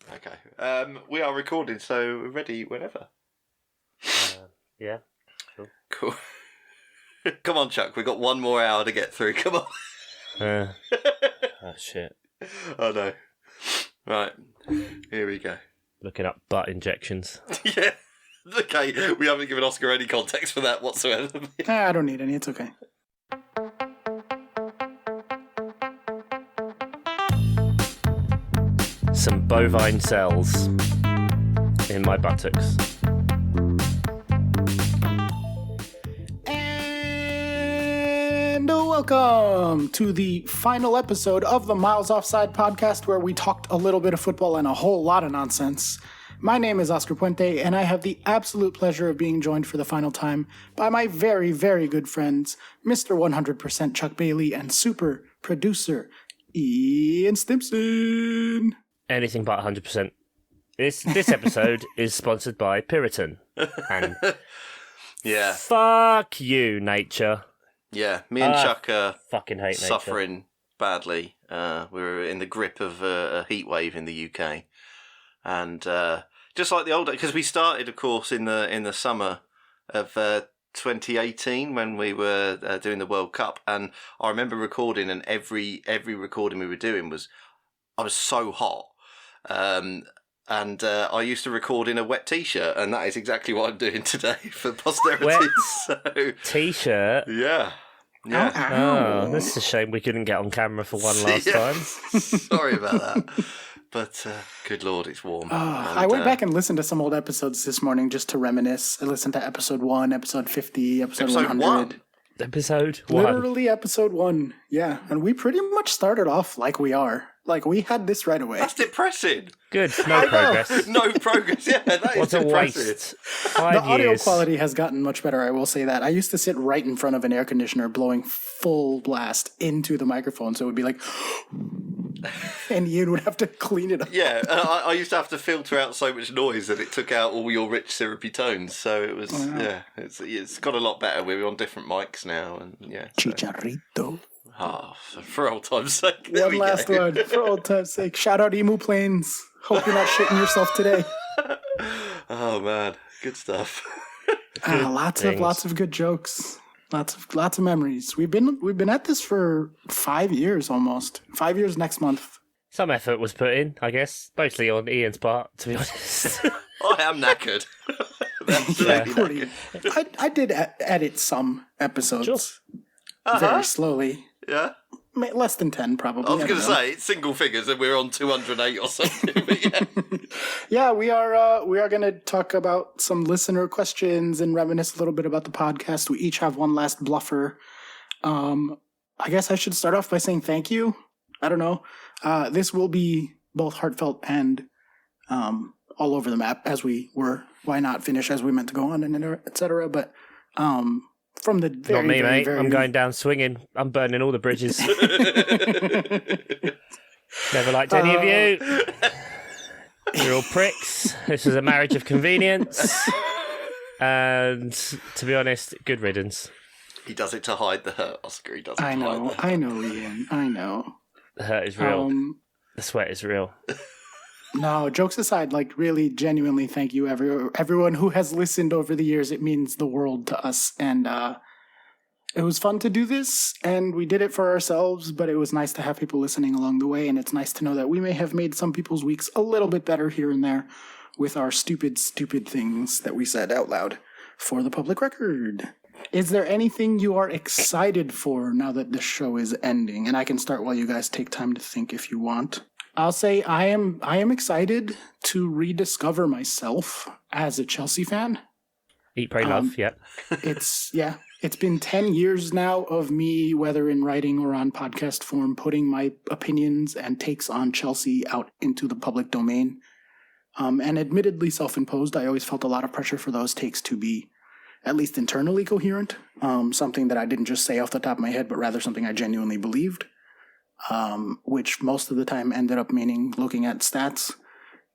Okay. We are recording, so we're ready whenever. Yeah. Cool. Come on, Chuck. We've got 1 more hour to get through. Come on. Oh, shit. Oh, no. Right. Here we go. Looking up butt injections. Yeah. Okay. We haven't given Oscar any context for that whatsoever. I don't need any. It's okay. Some bovine cells in my buttocks. And welcome to the final episode of the Miles Offside podcast, where we talked a little bit of football and a whole lot of nonsense. My name is Oscar Puente, and I have the absolute pleasure of being joined for the final time by my very, very good friends, Mr. 100% Chuck Bailey and super producer Ian Stimpson. Anything but 100%. This episode is sponsored by Piriton. And Yeah. fuck you, nature. Yeah. Me and Chuck are Fucking hate suffering badly. We're in the grip of a heat wave in the UK. And just like the old days, because we started, of course, in the summer of 2018 when we were doing the World Cup, and I remember recording, and every recording we were doing I was so hot, and I used to record in a wet t-shirt, and that is exactly what I'm doing today for posterity. Wet So t-shirt. yeah. Oh, that's a shame we couldn't get on camera for one last time. Sorry about that. But good Lord, it's warm. I went back and listened to some old episodes this morning just to reminisce. I listened to episode 1, episode 50, episode 100. 1? Episode 1. Literally episode 1, yeah. And we pretty much started off like we are. Like, we had this right away. That's depressing. Good, no progress. No progress, yeah, that is What a depressing. waste. The 5 audio years. quality has gotten much better, I will say that. I used to sit right in front of an air conditioner blowing full blast into the microphone, so it would be like... and Ian would have to clean it up. Yeah, I used to have to filter out so much noise that it took out all your rich syrupy tones. So it was, it's got a lot better. We're on different mics now, and yeah. So. Chicharrito. For old time's sake. There One last one, for old time's sake. Shout out Emu Planes. Hope you're not shitting yourself today. Oh man, good stuff. Lots of good jokes. Lots of memories. We've been at this for 5 years almost. 5 years next month. Some effort was put in, I guess. Mostly on Ian's part, to be honest. I am knackered. Absolutely knackered. I did edit some episodes. Sure. Very slowly. Yeah. Less than 10, probably. I was going to say it's single figures, and we're on 208 or something. But yeah. Yeah, we are going to talk about some listener questions and reminisce a little bit about the podcast. We each have one last bluffer. I guess I should start off by saying thank you. I don't know. This will be both heartfelt and all over the map, as we were. Why not finish as we meant to go on, and et cetera. But from the very, Not me, very, mate. very... I'm going down swinging. I'm burning all the bridges. Never liked any of you. You're all pricks. This is a marriage of convenience. And to be honest, good riddance. He does it to hide the hurt, Oscar. He does it I to know, hide the hurt. I know, Ian. I know. The hurt is real. The sweat is real. No, jokes aside, like, really, genuinely, thank you, everyone who has listened over the years. It means the world to us, and it was fun to do this, and we did it for ourselves, but it was nice to have people listening along the way, and it's nice to know that we may have made some people's weeks a little bit better here and there with our stupid things that we said out loud for the public record. Is there anything you are excited for now that the show is ending? And I can start while you guys take time to think if you want. I'll say I am excited to rediscover myself as a Chelsea fan. Eat, pray, love, yeah. It's been 10 years now of me, whether in writing or on podcast form, putting my opinions and takes on Chelsea out into the public domain. And admittedly self-imposed, I always felt a lot of pressure for those takes to be at least internally coherent. Something that I didn't just say off the top of my head, but rather something I genuinely believed. Which most of the time ended up meaning looking at stats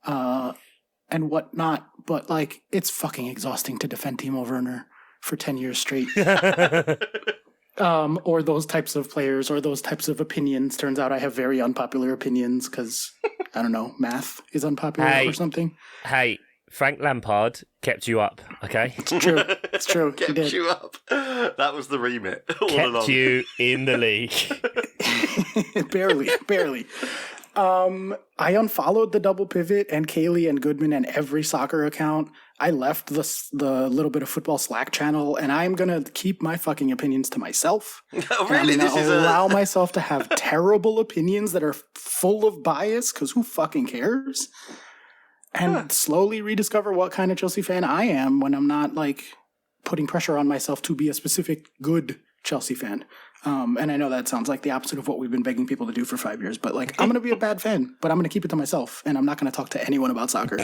and whatnot. But, like, it's fucking exhausting to defend Timo Werner for 10 years straight. Or those types of players or those types of opinions. Turns out I have very unpopular opinions because I don't know, math is unpopular or something. Hey, Frank Lampard kept you up, okay? It's true. It's true. He Kept did. you up. That was the remit all Kept along. you in the league. barely. I unfollowed the double pivot and Kaylee and Goodman and every soccer account. I left the little bit of football Slack channel, and I'm gonna keep my fucking opinions to myself. Oh, really? I'm This gonna is allow myself to have terrible opinions that are full of bias, because who fucking cares? And slowly rediscover what kind of Chelsea fan I am when I'm not like putting pressure on myself to be a specific good Chelsea fan. And I know that sounds like the opposite of what we've been begging people to do for 5 years, but like I'm going to be a bad fan, but I'm going to keep it to myself, and I'm not going to talk to anyone about soccer.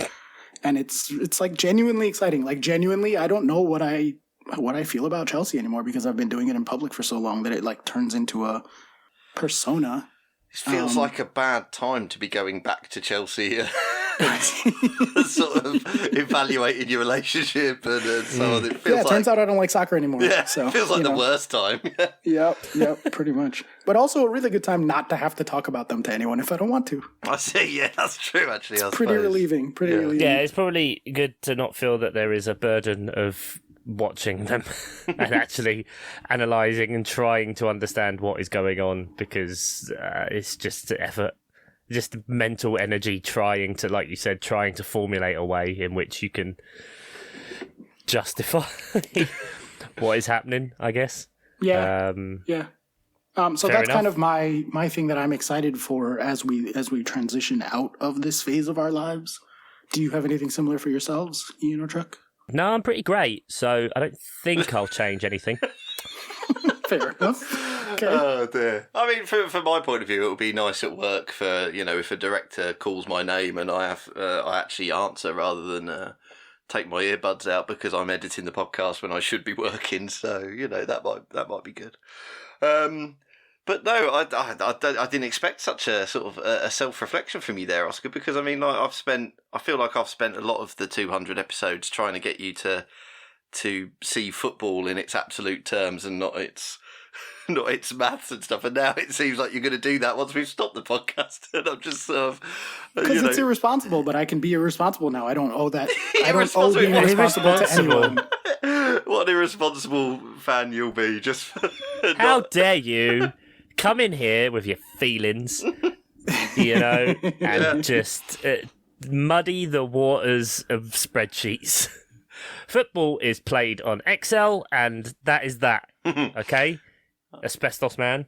And it's like genuinely exciting. Like genuinely, I don't know what I feel about Chelsea anymore because I've been doing it in public for so long that it like turns into a persona. It feels like a bad time to be going back to Chelsea. Sort of evaluating your relationship and so on. It feels turns out I don't like soccer anymore. Yeah, so, it feels like the worst time. Yep, pretty much. But also a really good time not to have to talk about them to anyone if I don't want to. I see, yeah, that's true, actually. It's pretty relieving. Yeah, it's probably good to not feel that there is a burden of watching them and actually analysing and trying to understand what is going on, because it's just effort. Just mental energy trying to, like you said, trying to formulate a way in which you can justify what is happening, I guess. Yeah. So Fair that's enough. kind of my thing that I'm excited for as we transition out of this phase of our lives. Do you have anything similar for yourselves, Ian or Chuck? No, I'm pretty great, so I don't think I'll change anything. Fair enough. Okay. Oh dear. I mean, from my point of view, it would be nice at work for, if a director calls my name and I actually answer rather than take my earbuds out because I'm editing the podcast when I should be working. So that might be good. But no, I didn't expect such a sort of a self-reflection from you there, Oscar, because I mean, like I feel like I've spent a lot of the 200 episodes trying to get you to see football in its absolute terms and not its maths and stuff, and now it seems like you're going to do that once we've stopped the podcast, and I'm just sort of because it's irresponsible, but I can be irresponsible now. I don't owe that. I don't Irresponsible. owe being irresponsible to anyone. What an irresponsible fan you'll be! Just for How dare you come in here with your feelings, and just muddy the waters of spreadsheets. Football is played on Excel, and that is that. Okay, asbestos man.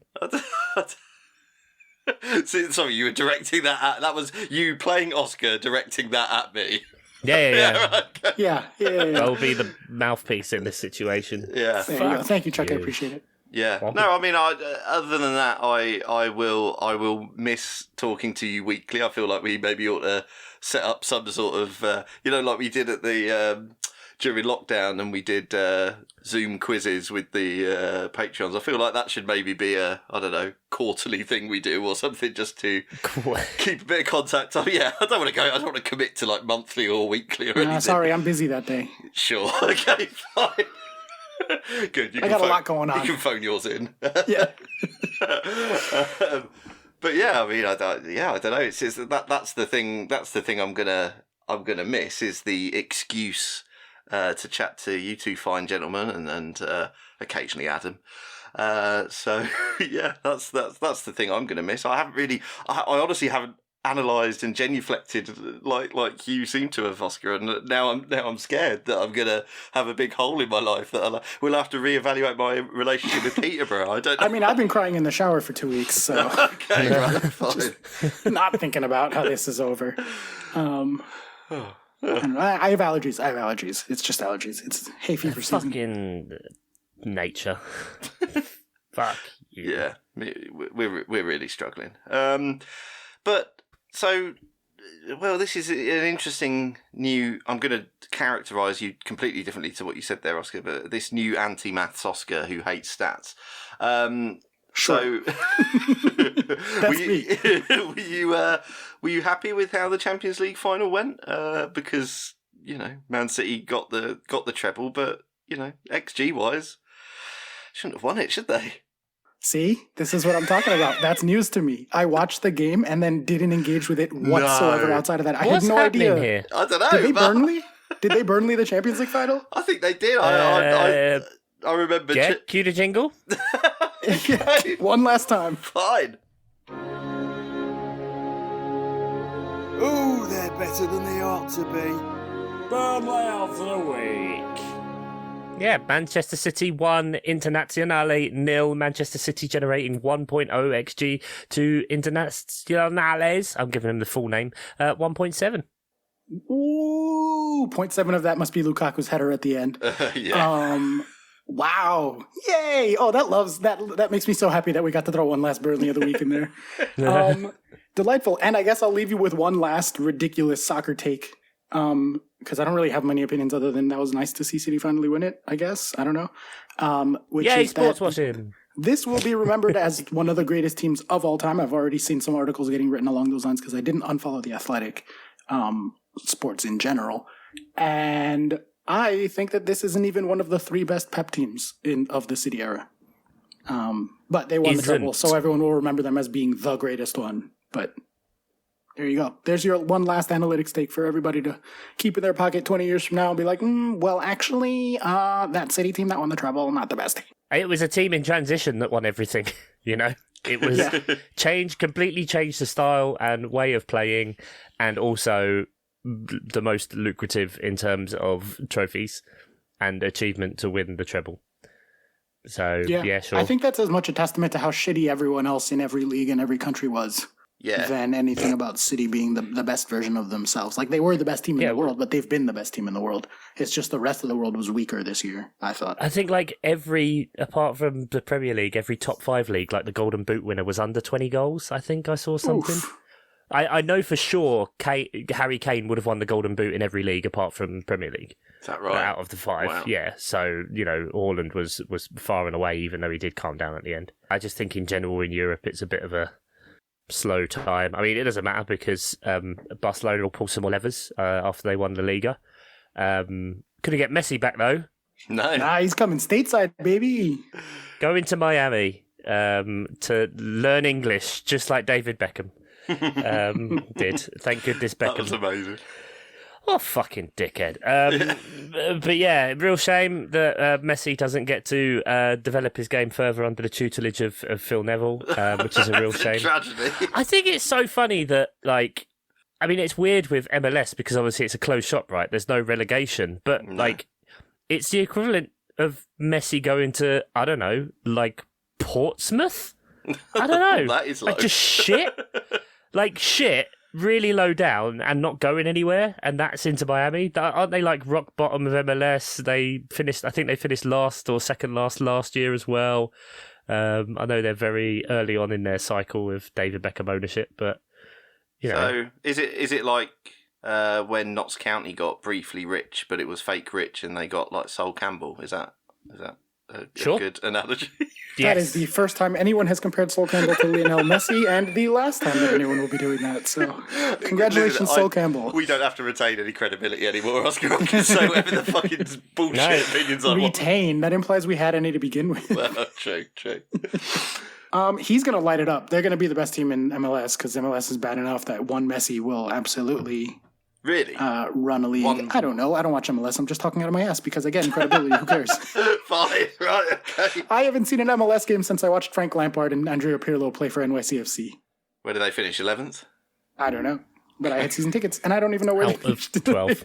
Sorry, you were directing that that was you playing Oscar, directing that at me. Yeah. Yeah. I'll be the mouthpiece in this situation. Yeah. There you go. Thank you, Chuck. I appreciate it. Yeah. No, I mean, other than that, I will miss talking to you weekly. I feel like we maybe ought to set up some sort of, like we did at the during lockdown, and we did Zoom quizzes with the Patreons. I feel like that should maybe be a, I don't know, quarterly thing we do or something, just to keep a bit of contact. Oh yeah, I don't want to commit to like monthly or weekly or anything. Sorry, I'm busy that day. Sure. Okay. Fine. Good. I got a lot going on. You can phone yours in. Yeah. But yeah, I mean, I don't know. It's that's the thing. That's the thing I'm gonna miss, is the excuse to chat to you two fine gentlemen and occasionally Adam. So yeah, that's the thing I'm gonna miss. I honestly haven't analysed and genuflected like you seem to have, Oscar, and now I'm scared that I'm gonna have a big hole in my life that we'll have to reevaluate my relationship with Peterborough. I don't know. I mean, I've been crying in the shower for 2 weeks, so Okay, right, fine. not thinking about how this is over. I have allergies. It's just allergies. It's hay fever season. Fucking nature. Fuck you. Yeah, we're really struggling. But so, well, this is an interesting new. I'm going to characterise you completely differently to what you said there, Oscar. But this new anti-maths Oscar who hates stats. Sure. So, were you happy with how the Champions League final went? Because Man City got the treble, but XG wise, shouldn't have won it, should they? See, this is what I'm talking about. That's news to me. I watched the game and then didn't engage with it whatsoever No. outside of that. I What's had no happening idea. here? I don't know. Did they but Burnley? Did they Burnley the Champions League final? I think they did. I remember. Yeah, cue the jingle. Okay, One last time. fine. Oh, they're better than they ought to be. Burnley of the week. Yeah, Manchester City 1, Internazionale 0. Manchester City generating 1.0 XG to Internazionales. I'm giving him the full name. 1.7. Ooh, 0.7 of that must be Lukaku's header at the end. Yeah. Wow. Yay. Oh, that makes me so happy that we got to throw one last Burnley of the week in there. Delightful. And I guess I'll leave you with one last ridiculous soccer take. Because I don't really have many opinions other than that was nice to see City finally win it, I guess. I don't know. Which Yay, is sports that watching. this will be remembered as one of the greatest teams of all time. I've already seen some articles getting written along those lines because I didn't unfollow The Athletic, sports in general. And I think that this isn't even one of the 3 best Pep teams of the City era. But they won the treble, so everyone will remember them as being the greatest one. But there you go. There's your one last analytics take for everybody to keep in their pocket 20 years from now and be like, well, actually, that City team that won the treble, not the best team. It was a team in transition that won everything, you know? It was completely changed the style and way of playing, and also the most lucrative in terms of trophies and achievement to win the treble. So, yeah, sure. I think that's as much a testament to how shitty everyone else in every league and every country was. Yeah. Than anything about City being the best version of themselves. Like, they were the best team in the world, but they've been the best team in the world. It's just the rest of the world was weaker this year, I thought. I think, apart from the Premier League, every top 5 league, like the Golden Boot winner was under 20 goals. I think I saw something. I know for sure Harry Kane would have won the Golden Boot in every league apart from Premier League. Is that right? Out of the 5, Wow. yeah. So, Haaland was far and away, even though he did calm down at the end. I just think in general in Europe it's a bit of a slow time. I mean, it doesn't matter because Barcelona will pull some more levers after they won the Liga. Couldn't get Messi back though. No. Nah, he's coming stateside, baby. Going to Miami to learn English, just like David Beckham did. Thank goodness Beckham. That was amazing. Oh, fucking dickhead. But yeah, real shame that Messi doesn't get to develop his game further under the tutelage of Phil Neville, which is a real shame. Tragedy. I think it's so funny that, it's weird with MLS because obviously it's a closed shop, right? There's no relegation. But, it's the equivalent of Messi going to, I don't know, Portsmouth? I don't know. That is low. just shit. Shit. Really low down and not going anywhere, and that's into Miami. Aren't they rock bottom of MLS? I think they finished last or second last year as well. I know they're very early on in their cycle with David Beckham ownership, but So is it like when Notts County got briefly rich, but it was fake rich, and they got Sol Campbell? Is that a good analogy? That is the first time anyone has compared Sol Campbell to Lionel Messi, and the last time that anyone will be doing that. So, congratulations, Sol Campbell. We don't have to retain any credibility anymore, Oscar. I can say whatever the fucking bullshit opinions I want. Retain. That implies we had any to begin with. Well, true. He's going to light it up. They're going to be the best team in MLS because MLS is bad enough that one Messi will absolutely really run a league. I don't know. I don't watch MLS. I'm just talking out of my ass because, again, credibility. Who cares? Fine. Right. Okay. I haven't seen an MLS game since I watched Frank Lampard and Andrea Pirlo play for NYCFC. Where did they finish? 11th? I don't know. But I had season tickets, and I don't even know where Out they of finished. 12.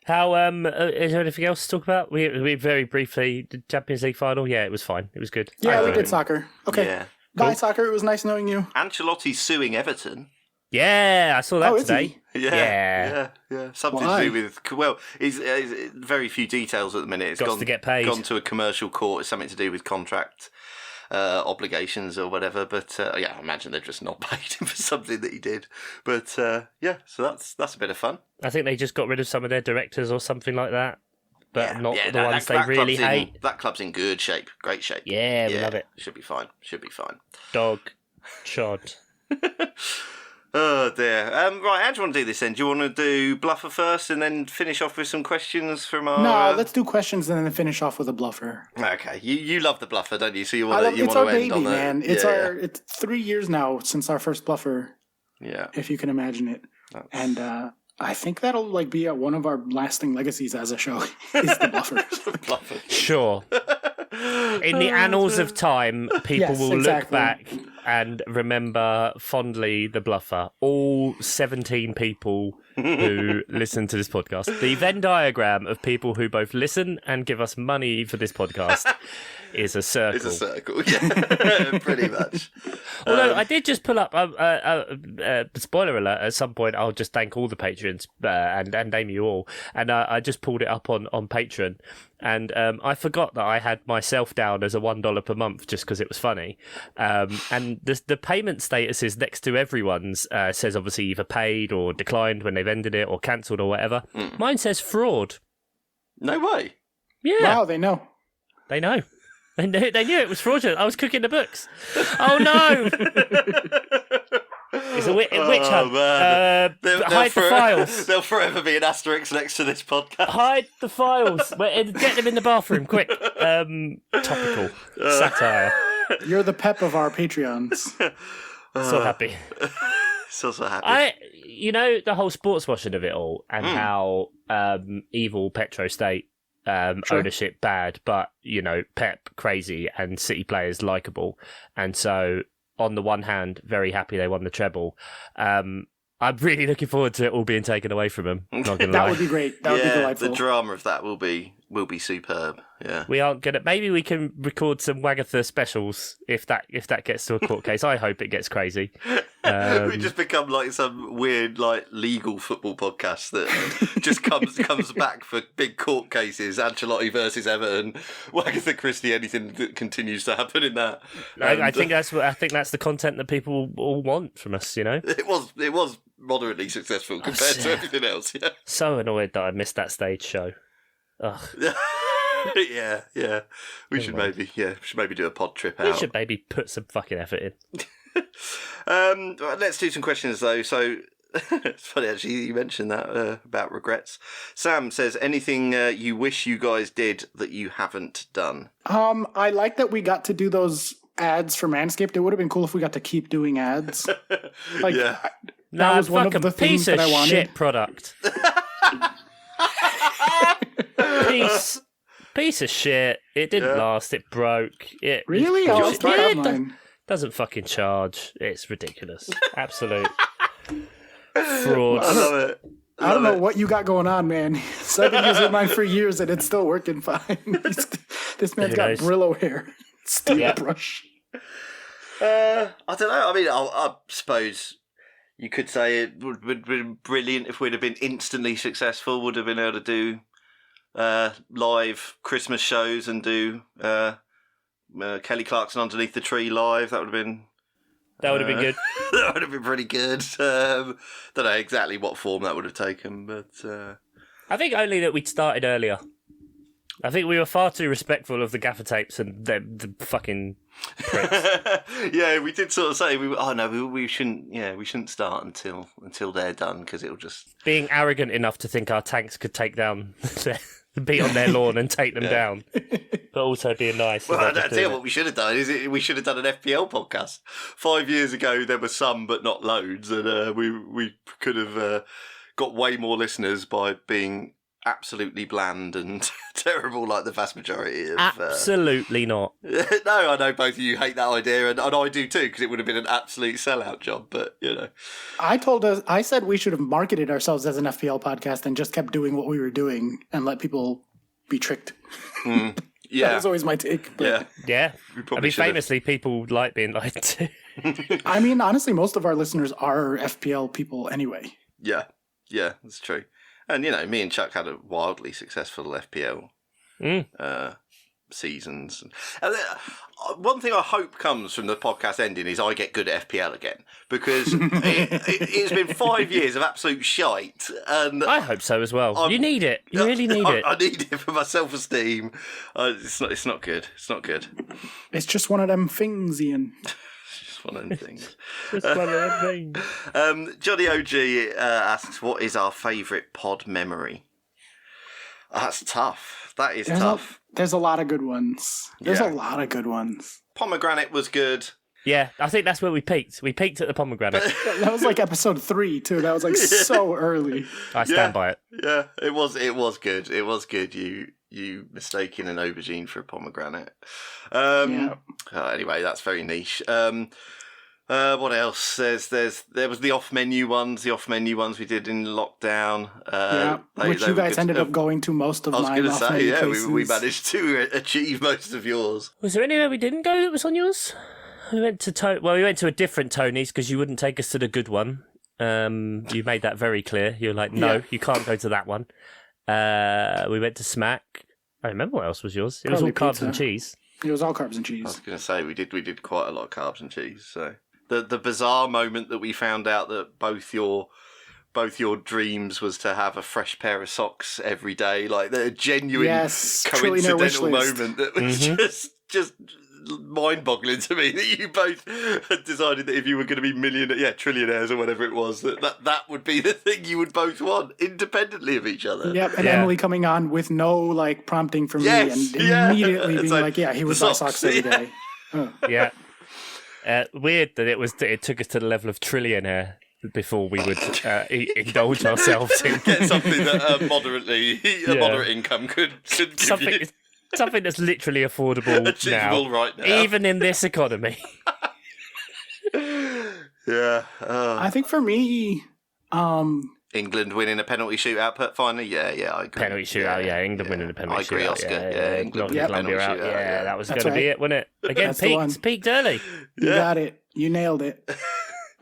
How is there anything else to talk about? We very briefly the Champions League final. Yeah, it was fine. It was good. Yeah, we did soccer. Okay. Yeah. Bye, Cool. soccer. It was nice knowing you. Ancelotti's suing Everton. Yeah, I saw that is today. Yeah. Something Why? to do with he's very few details at the minute. It's Got to get paid. Gone to a commercial court. It's something to do with contract obligations or whatever. But I imagine they've just not paid him for something that he did. But so that's a bit of fun. I think they just got rid of some of their directors or something like that, but not the ones they that really club's hate. That club's in good shape, great shape. Yeah, we love it. Should be fine. Dog, chod. Oh dear. Right, how do you want to do this then? Do you want to do Bluffer first and then finish off with some questions from our... No, let's do questions and then finish off with a Bluffer. Okay, you love the Bluffer, don't you? So you I want love, to it's our end baby, on the... man. It's 3 years now since our first Bluffer, Yeah. if you can imagine it. And I think that'll like be one of our lasting legacies as a show is the Bluffer. Bluffer. Sure. In the annals of time, people will look back and remember fondly the Bluffer. All 17 people who listen to this podcast. The Venn diagram of people who both listen and give us money for this podcast is a circle. It's a circle, yeah, pretty much. Although I did just pull up, spoiler alert, at some point I'll just thank all the patrons and name you all. And I just pulled it up on Patreon. And I forgot that I had myself down as a $1 per month just because it was funny. And the payment statuses next to everyone's says obviously either paid or declined when they've ended it or cancelled or whatever. Mine says fraud. No way. Yeah. Wow, they know. They know. They knew it was fraudulent. I was cooking the books. Oh no! It's a witch hunt. Hide the files. There'll forever be an asterisk next to this podcast. Hide the files. Get them in the bathroom, quick. Topical satire. You're the pep of our Patreons. So happy. So happy. The whole sports washing of it all and how evil Petro State ownership bad, but Pep crazy and City players likable, and so on the one hand very happy they won the treble. I'm really looking forward to it all being taken away from them. Not gonna That lie. would be great. That would be delightful. The drama of that will be superb. Yeah, We aren't gonna. Maybe we can record some Wagatha specials if that gets to a court case. I hope it gets crazy. We just become like some weird like legal football podcast that just comes back for big court cases. Ancelotti versus Everton, Wagatha Christie, anything that continues to happen in that. I think that's the content that people all want from us. It was moderately successful compared to everything else. Yeah. So annoyed that I missed that stage show. Ugh. yeah. We should maybe do a pod trip out. We should maybe put some fucking effort in. Let's do some questions though. So it's funny actually you mentioned that about regrets. Sam says, anything you wish you guys did that you haven't done? I like that we got to do those ads for Manscaped. It would have been cool if we got to keep doing ads. That was one of the things that I wanted. Shit product. Piece of shit. It didn't last. It broke. It Really? I was online. Doesn't fucking charge. It's ridiculous. Absolute fraud. I love it. I don't know what you got going on, man. So I've been using mine for years and it's still working fine. This man's got Brillo hair. Steel brush. I don't know. I mean, I suppose you could say it would have been brilliant if we'd have been instantly successful, would have been able to do live Christmas shows and do Kelly Clarkson Underneath the Tree live. That would have been good. That would have been pretty good. Don't know exactly what form that would have taken, but I think only that we'd started earlier. I think we were far too respectful of the gaffer tapes and the fucking pricks. Yeah, we did sort of say we shouldn't start until they're done because it'll just being arrogant enough to think our tanks could take down be on their lawn and take them down, but also being nice. Well, I tell you what we should have done we should have done an FPL podcast. 5 years ago there were some but not loads, and we could have got way more listeners by being absolutely bland and terrible like the vast majority of... Absolutely not. No, I know both of you hate that idea, and I do too, because it would have been an absolute sellout job, but, I said we should have marketed ourselves as an FPL podcast and just kept doing what we were doing and let people be tricked. Yeah. That was always my take. But... Yeah. Famously, people like being lied to. I mean, honestly, most of our listeners are FPL people anyway. Yeah, that's true. And, me and Chuck had a wildly successful FPL seasons. And one thing I hope comes from the podcast ending is I get good at FPL again, because it's been 5 years of absolute shite. And I hope so as well. You need it. You really need it. I need it for my It's not good. It's not good. It's just one of them things, Ian. Just one of them things. Just one of them things. Johnny OG asks, what is our favourite pod memory? That's tough. That is tough. There's a lot of good ones. Yeah. Pomegranate was good. Yeah, I think that's where we peaked. We peaked at the pomegranate. That was like episode 3 too. That was like so early. I stand by it. Yeah, it was good. It was good. You mistaking an aubergine for a pomegranate. Anyway, that's very niche. What else? There was the off-menu ones. The off-menu ones we did in lockdown. Which you guys ended up going to most of. I was going to say, we managed to achieve most of yours. Was there anywhere we didn't go that was on yours? We went to we went to a different Tony's because you wouldn't take us to the good one. You made that very clear. You were like, no, you can't go to that one. We went to Smack. I remember what else was yours. It was all carbs and cheese. It was all carbs and cheese. I was going to say we did quite a lot of carbs and cheese. So the bizarre moment that we found out that both your dreams was to have a fresh pair of socks every day, like the genuine coincidental moment that was just mind-boggling to me, that you both had decided that if you were going to be trillionaires or whatever it was, that would be the thing you would both want, independently of each other. Yep, and Emily coming on with no like prompting from me and immediately being like, he would buy socks every day. Yeah. Weird that it took us to the level of trillionaire before we would indulge ourselves in get something that a moderate income could give you. Something that's literally affordable right now, even in this economy. Yeah. I think for me, England winning a penalty shootout finally. Yeah, I agree. Penalty shootout, England winning a penalty shootout. I agree, Oscar. Yeah, England winning a penalty shootout. Yeah, that was going to be it, wasn't it? Again, peaked early. You got it. You nailed it.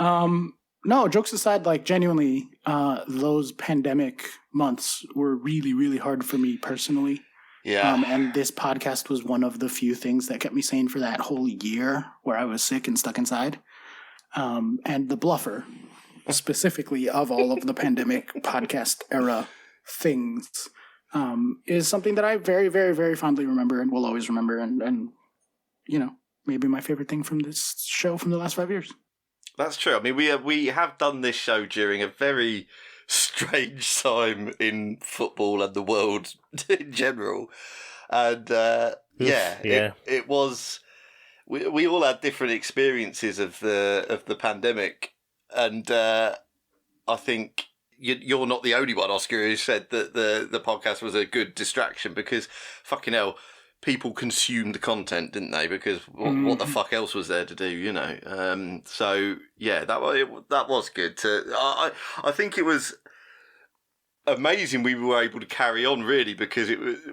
No, jokes aside, like genuinely, those pandemic months were really, really hard for me personally. Yeah. And this podcast was one of the few things that kept me sane for that whole year where I was sick and stuck inside. And the Bluffer, specifically of all of the pandemic podcast era things, is something that I very, very, very fondly remember and will always remember. And maybe my favorite thing from this show from the last 5 years. That's true. I mean, we have done this show during a very strange time in football and the world in general, and it was. We all had different experiences of the pandemic, and I think you're not the only one, Oscar, who said that the podcast was a good distraction, because fucking hell, people consumed the content, didn't they? Because what the fuck else was there to do, So yeah, that was good. I think it was amazing we were able to carry on, really, because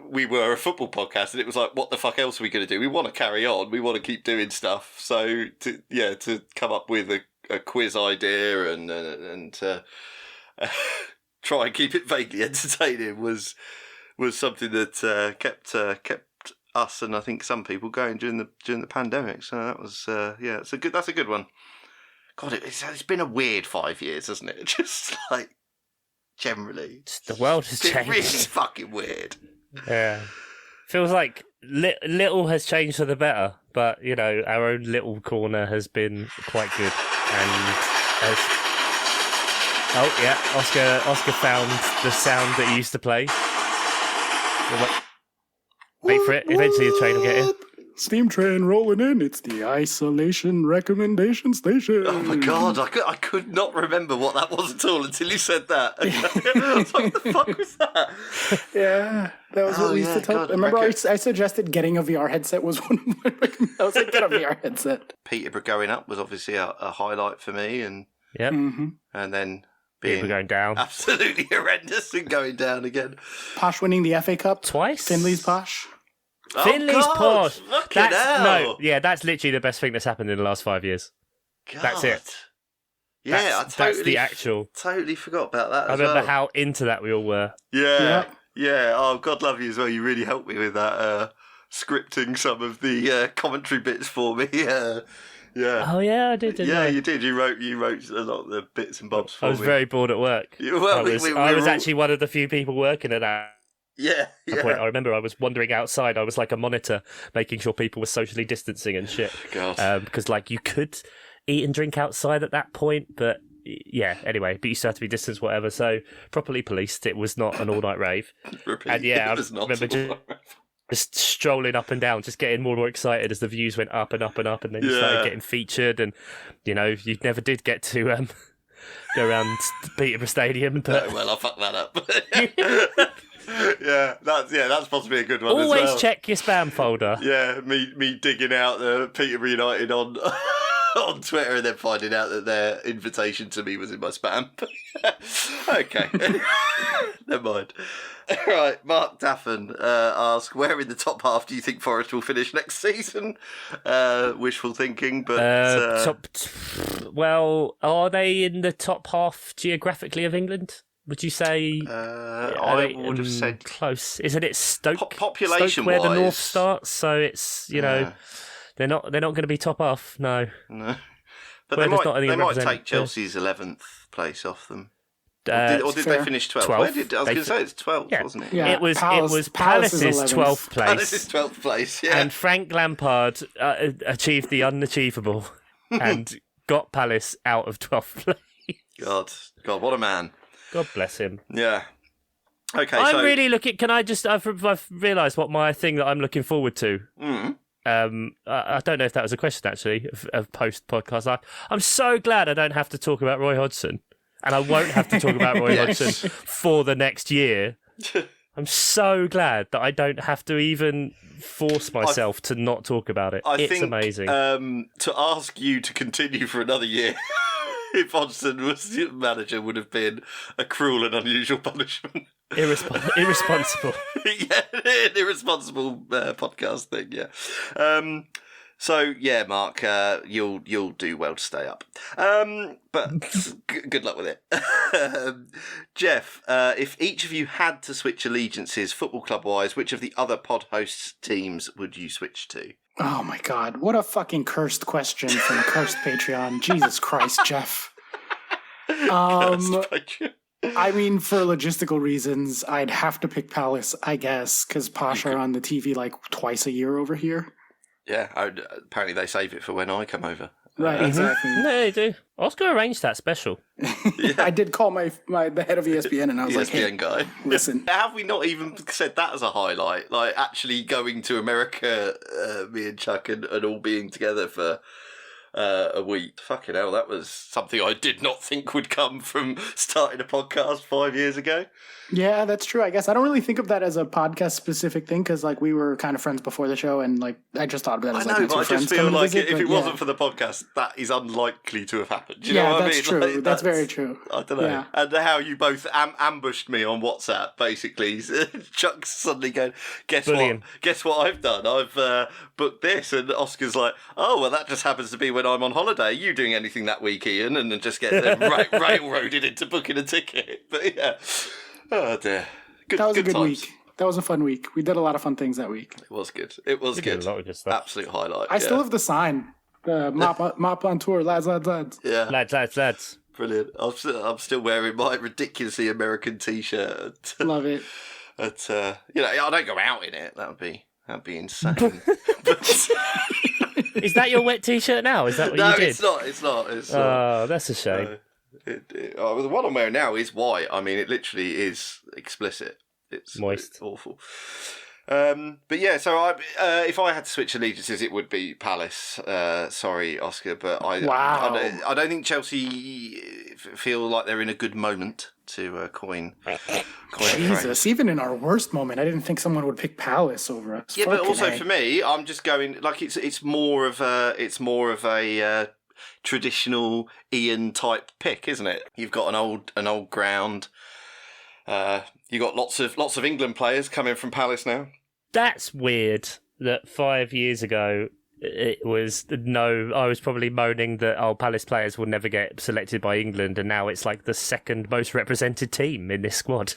we were a football podcast, and it was like, what the fuck else are we going to do? We want to carry on. We want to keep doing stuff. So to come up with a quiz idea and try and keep it vaguely entertaining was something that kept us and I think some people going during the pandemic. So that was that's a good one. God, it's been a weird 5 years, hasn't it? Just like generally, the world has changed. Really fucking weird. Yeah, feels like little has changed for the better, but our own little corner has been quite good. And Oscar found the sound that he used to play. Wait for it. Eventually the train will get here. Steam train rolling in. It's the isolation recommendation station. Oh my god, I could not remember what that was at all until you said that. I was like, what the fuck was that? Yeah, that was what we used to tell. Remember, I suggested getting a VR headset was one of my recommendations. I was like, get a VR headset. Peterborough going up was obviously a highlight for me, and and then being going down, absolutely horrendous, and going down again. Posh winning the FA Cup twice. Finley's Posh. Finley's Posh. That's literally the best thing that's happened in the last 5 years. God. That's it. Yeah, that's the actual. Totally forgot about that. I remember how into that we all were. Yeah. Oh, God love you as well. You really helped me with that, scripting some of the commentary bits for me. Yeah. Oh yeah, I did. You did. You wrote a lot of the bits and bobs for me. I was very bored at work. I was actually one of the few people working at that. Yeah. Point, I remember I was wandering outside. I was like a monitor, making sure people were socially distancing and shit. God. Because you could, eat and drink outside at that point, but yeah, anyway, but you still have to be distanced, whatever. So properly policed. It was not an all-night rave. Repeat. And yeah, It was I not remember just strolling up and down, just getting more and more excited as the views went up and up and up, and then you started getting featured, and you never did get to go around Peterborough Stadium. But... No, well, I fucked that up. That's possibly a good one. Always as well. check your spam folder. Yeah, me digging out the Peterborough United on on Twitter and then finding out that their invitation to me was in my spam. Okay, never mind. Right, Mark Daffin asks, where in the top half do you think Forest will finish next season? Wishful thinking, but... Well, are they in the top half geographically of England? Would you say? I would have said close. Isn't it Stoke? Population Stoke where wise, the north starts, so it's they're not going to be top half. No. But Where they does Nottingham might represent? take Chelsea's 11th place off them. Or did fair. they finish 12th? 12th. I was going to say it's 12th, wasn't it? Yeah. It was Palace's Palace's 11th. 12th place. Palace's 12th place, yeah. And Frank Lampard achieved the unachievable and got Palace out of 12th place. God, what a man. God bless him. Yeah. Okay, I'm so... really looking... Can I just... I've realised what my thing that I'm looking forward to. I don't know if that was a question, actually, of post-podcast. I'm so glad I don't have to talk about Roy Hodgson. And I won't have to talk about Roy Hodgson for the next year. I'm so glad that I don't have to even force myself to not talk about it. It's think, amazing. To ask you to continue for another year... if Hodgson was the manager, would have been a cruel and unusual punishment. Irresponsible. Yeah, an irresponsible podcast thing. Yeah. So yeah, Mark, you'll do well to stay up. But good luck with it. Jeff, if each of you had to switch allegiances, football club wise, which of the other pod hosts' teams would you switch to? Oh my God, what a fucking cursed question from Cursed Patreon. Jesus Christ, Jeff. I mean, for logistical reasons, I'd have to pick Palace, I guess, because Posh are on the TV like twice a year over here. Yeah, apparently they save it for when I come over. Right, exactly. No, they do. Oscar arranged that special. I did call the head of ESPN and I was like, hey, guy. Listen. Have we not even said that as a highlight? Like, actually going to America, me and Chuck, and all being together for a week. Fucking hell, that was something I did not think would come from starting a podcast 5 years ago. Yeah, that's true. I guess I don't really think of that as a podcast specific thing because like we were kind of friends before the show, and like I just thought of that as like but I just feel like if it wasn't for the podcast, that is unlikely to have happened. Do you know what I mean? That's true. Like, that's very true. I don't know. Yeah. And how you both ambushed me on WhatsApp, basically. Chuck's suddenly going, guess what I've done? I've booked this, and Oscar's like, oh well, that just happens to be when I'm on holiday. Are you doing anything that week, Ian? And then just get railroaded into booking a ticket. But yeah. Oh dear. That was a good times. week. That was a fun week. We did a lot of fun things that week. It was good. It was good. A lot of good stuff. Absolute highlight. I still have the sign. Mop on tour, lads. Yeah. Lads. Brilliant. I'm still wearing my ridiculously American T-shirt. Love it. But I don't go out in it. That'd be insane. But... Is that your wet T-shirt now? Is that what you did? No, it's not. Oh, that's a shame. The one I'm wearing now is white. I mean, it literally is explicit. It's moist. It's awful. But yeah, so if I had to switch allegiances, it would be Palace. Sorry, Oscar, but I don't think Chelsea feel like they're in a good moment to coin. Jesus, even in our worst moment, I didn't think someone would pick Palace over us. Yeah, but also for me, I'm just going like it's more of a traditional Ian type pick, isn't it? You've got an old ground. You got lots of England players coming from Palace now. That's weird. That 5 years ago it was I was probably moaning that Palace players will never get selected by England, and now it's like the second most represented team in this squad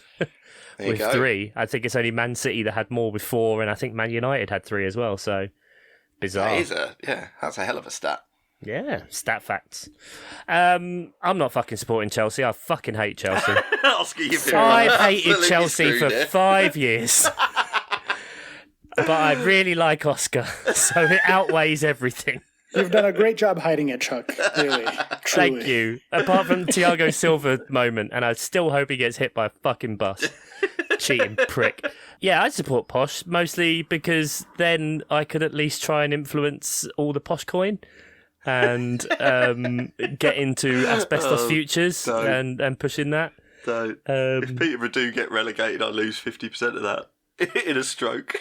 with 3. I think it's only Man City that had more with 4, and I think Man United had 3 as well. So bizarre. That's a hell of a stat. Yeah, stat facts. I'm not fucking supporting Chelsea. I fucking hate Chelsea. Oscar, I've hated Chelsea for 5 years. But I really like Oscar, so it outweighs everything. You've done a great job hiding it, Chuck. Really, truly. Thank you. Apart from Thiago Silva moment, and I still hope he gets hit by a fucking bus. Cheating prick. Yeah, I support Posh, mostly because then I could at least try and influence all the Posh coin and get into Asbestos Futures and pushing that. So, if Peterborough do get relegated, I lose 50% of that in a stroke.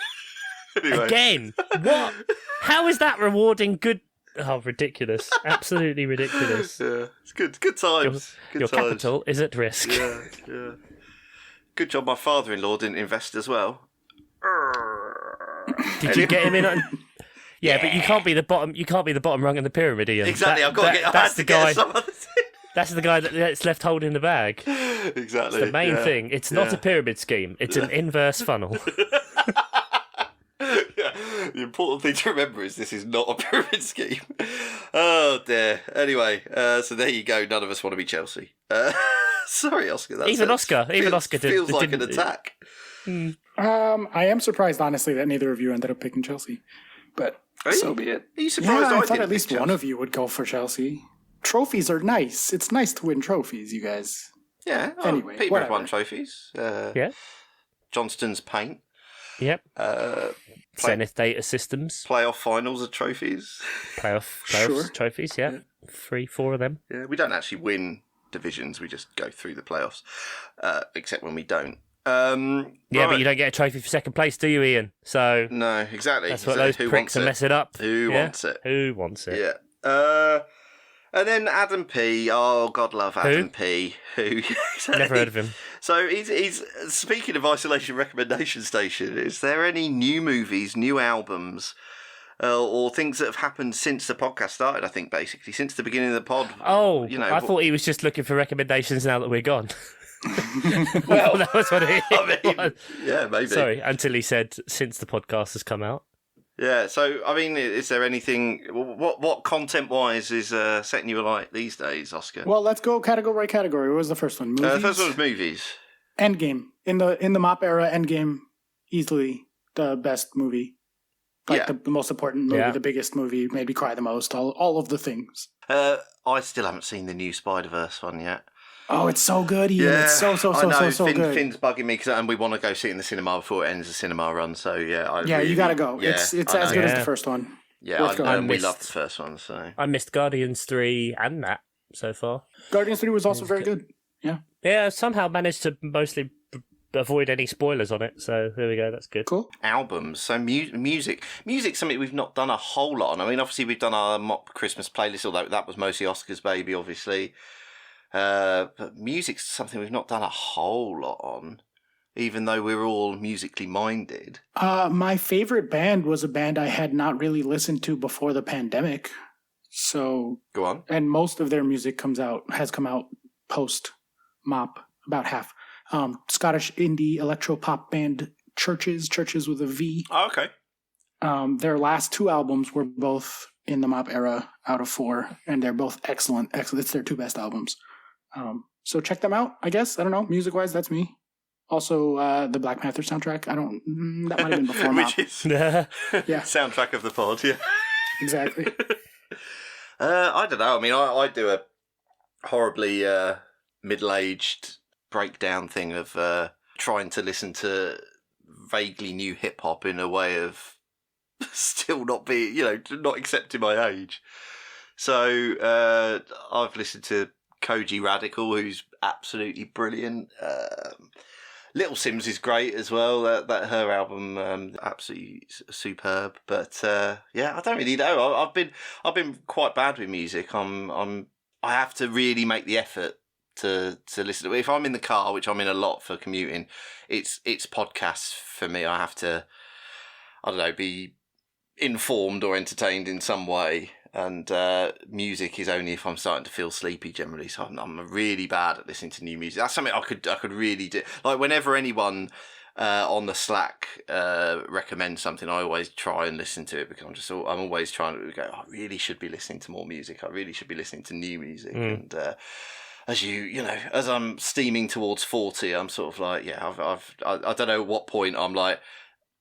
Anyway. Again? What? How is that rewarding good... Oh, ridiculous. Absolutely ridiculous. Yeah, it's good. Good times. Your capital is at risk. Yeah. Good job my father-in-law didn't invest as well. Did you get him in on... Yeah, but you can't be the bottom rung in the pyramid, Ian. Exactly, I've got to get... That's the guy... Some other thing. That's the guy that's left holding the bag. Exactly. It's the main thing. It's not a pyramid scheme. It's an inverse funnel. The important thing to remember is this is not a pyramid scheme. Oh dear. Anyway, so there you go. None of us want to be Chelsea. Sorry, Oscar. Even Oscar feels like an attack. I am surprised, honestly, that neither of you ended up picking Chelsea. But so be it. Are you surprised? I thought at least one of you would go for Chelsea. Trophies are nice. It's nice to win trophies, you guys. Yeah. Anyway, Peterborough whatever. won trophies. Yeah. Johnston's paint. Yep. Zenith Data Systems. Playoff finals are trophies. Playoffs Sure. trophies, yeah. 3-4 of them. Yeah, we don't actually win divisions. We just go through the playoffs, except when we don't. Yeah, but you don't get a trophy for second place, do you, Ian? So no, exactly. that's what those pricks are messing up. Who wants it? Who wants it? Yeah. And then Adam P. Oh, God love Adam P. Who? Never heard of him. So he's speaking of Isolation Recommendation Station. Is there any new movies, new albums, or things that have happened since the podcast started? I think basically since the beginning of the pod. Oh, I thought he was just looking for recommendations now that we're gone. Well, that was what it was. Yeah, maybe. Sorry, until he said since the podcast has come out. Yeah, so, I mean, is there anything... What content-wise is setting you alight these days, Oscar? Well, let's go category by category. What was the first one? Movies? The first one was movies. Endgame. In the MOP era, Endgame, easily the best movie. Like the most important movie, the biggest movie, made me cry the most, all of the things. I still haven't seen the new Spider-Verse one yet. Oh, it's so good, Ian. Yeah, it's so good. Finn's bugging me, and we want to go see it in the cinema before it ends the cinema run, so yeah. You gotta go. Yeah, it's as good as the first one. Yeah, we love the first one, so... I missed Guardians 3 and that so far. Guardians 3 was also very good. Yeah. Yeah, I somehow managed to mostly avoid any spoilers on it, so there we go, that's good. Cool. Albums, so music's something we've not done a whole lot on. I mean, obviously we've done our MOP Christmas playlist, although that was mostly Oscar's baby, obviously. But music's something we've not done a whole lot on, even though we're all musically minded. My favorite band was a band I had not really listened to before the pandemic. So Go on. And most of their music has come out post MOP, about half. Scottish indie electro pop band Churches with a V. Oh, okay. Their last two albums were both in the MOP era out of 4, and they're both excellent. It's their 2 best albums. So check them out, I guess. I don't know. Music-wise, that's me. Also, the Black Panther soundtrack. That might have been before MOP. Which is yeah. soundtrack of the pod, yeah. Exactly. I don't know. I mean, I do a horribly middle-aged breakdown thing of trying to listen to vaguely new hip-hop in a way of still not not accepting my age. So I've listened to Koji Radical, who's absolutely brilliant. Little Sims is great as well. That her album, absolutely superb. But I don't really know. I've been quite bad with music. I have to really make the effort to listen to it. If I'm in the car, which I'm in a lot for commuting, it's podcasts for me. I have to, I don't know, be informed or entertained in some way. And music is only if I'm starting to feel sleepy generally. So I'm really bad at listening to new music. That's something I could really do. Like whenever anyone on the Slack recommends something, I always try and listen to it because I'm always trying to go, I really should be listening to more music. I really should be listening to new music. And as I'm steaming towards 40, I'm sort of like, I don't know what point I'm like,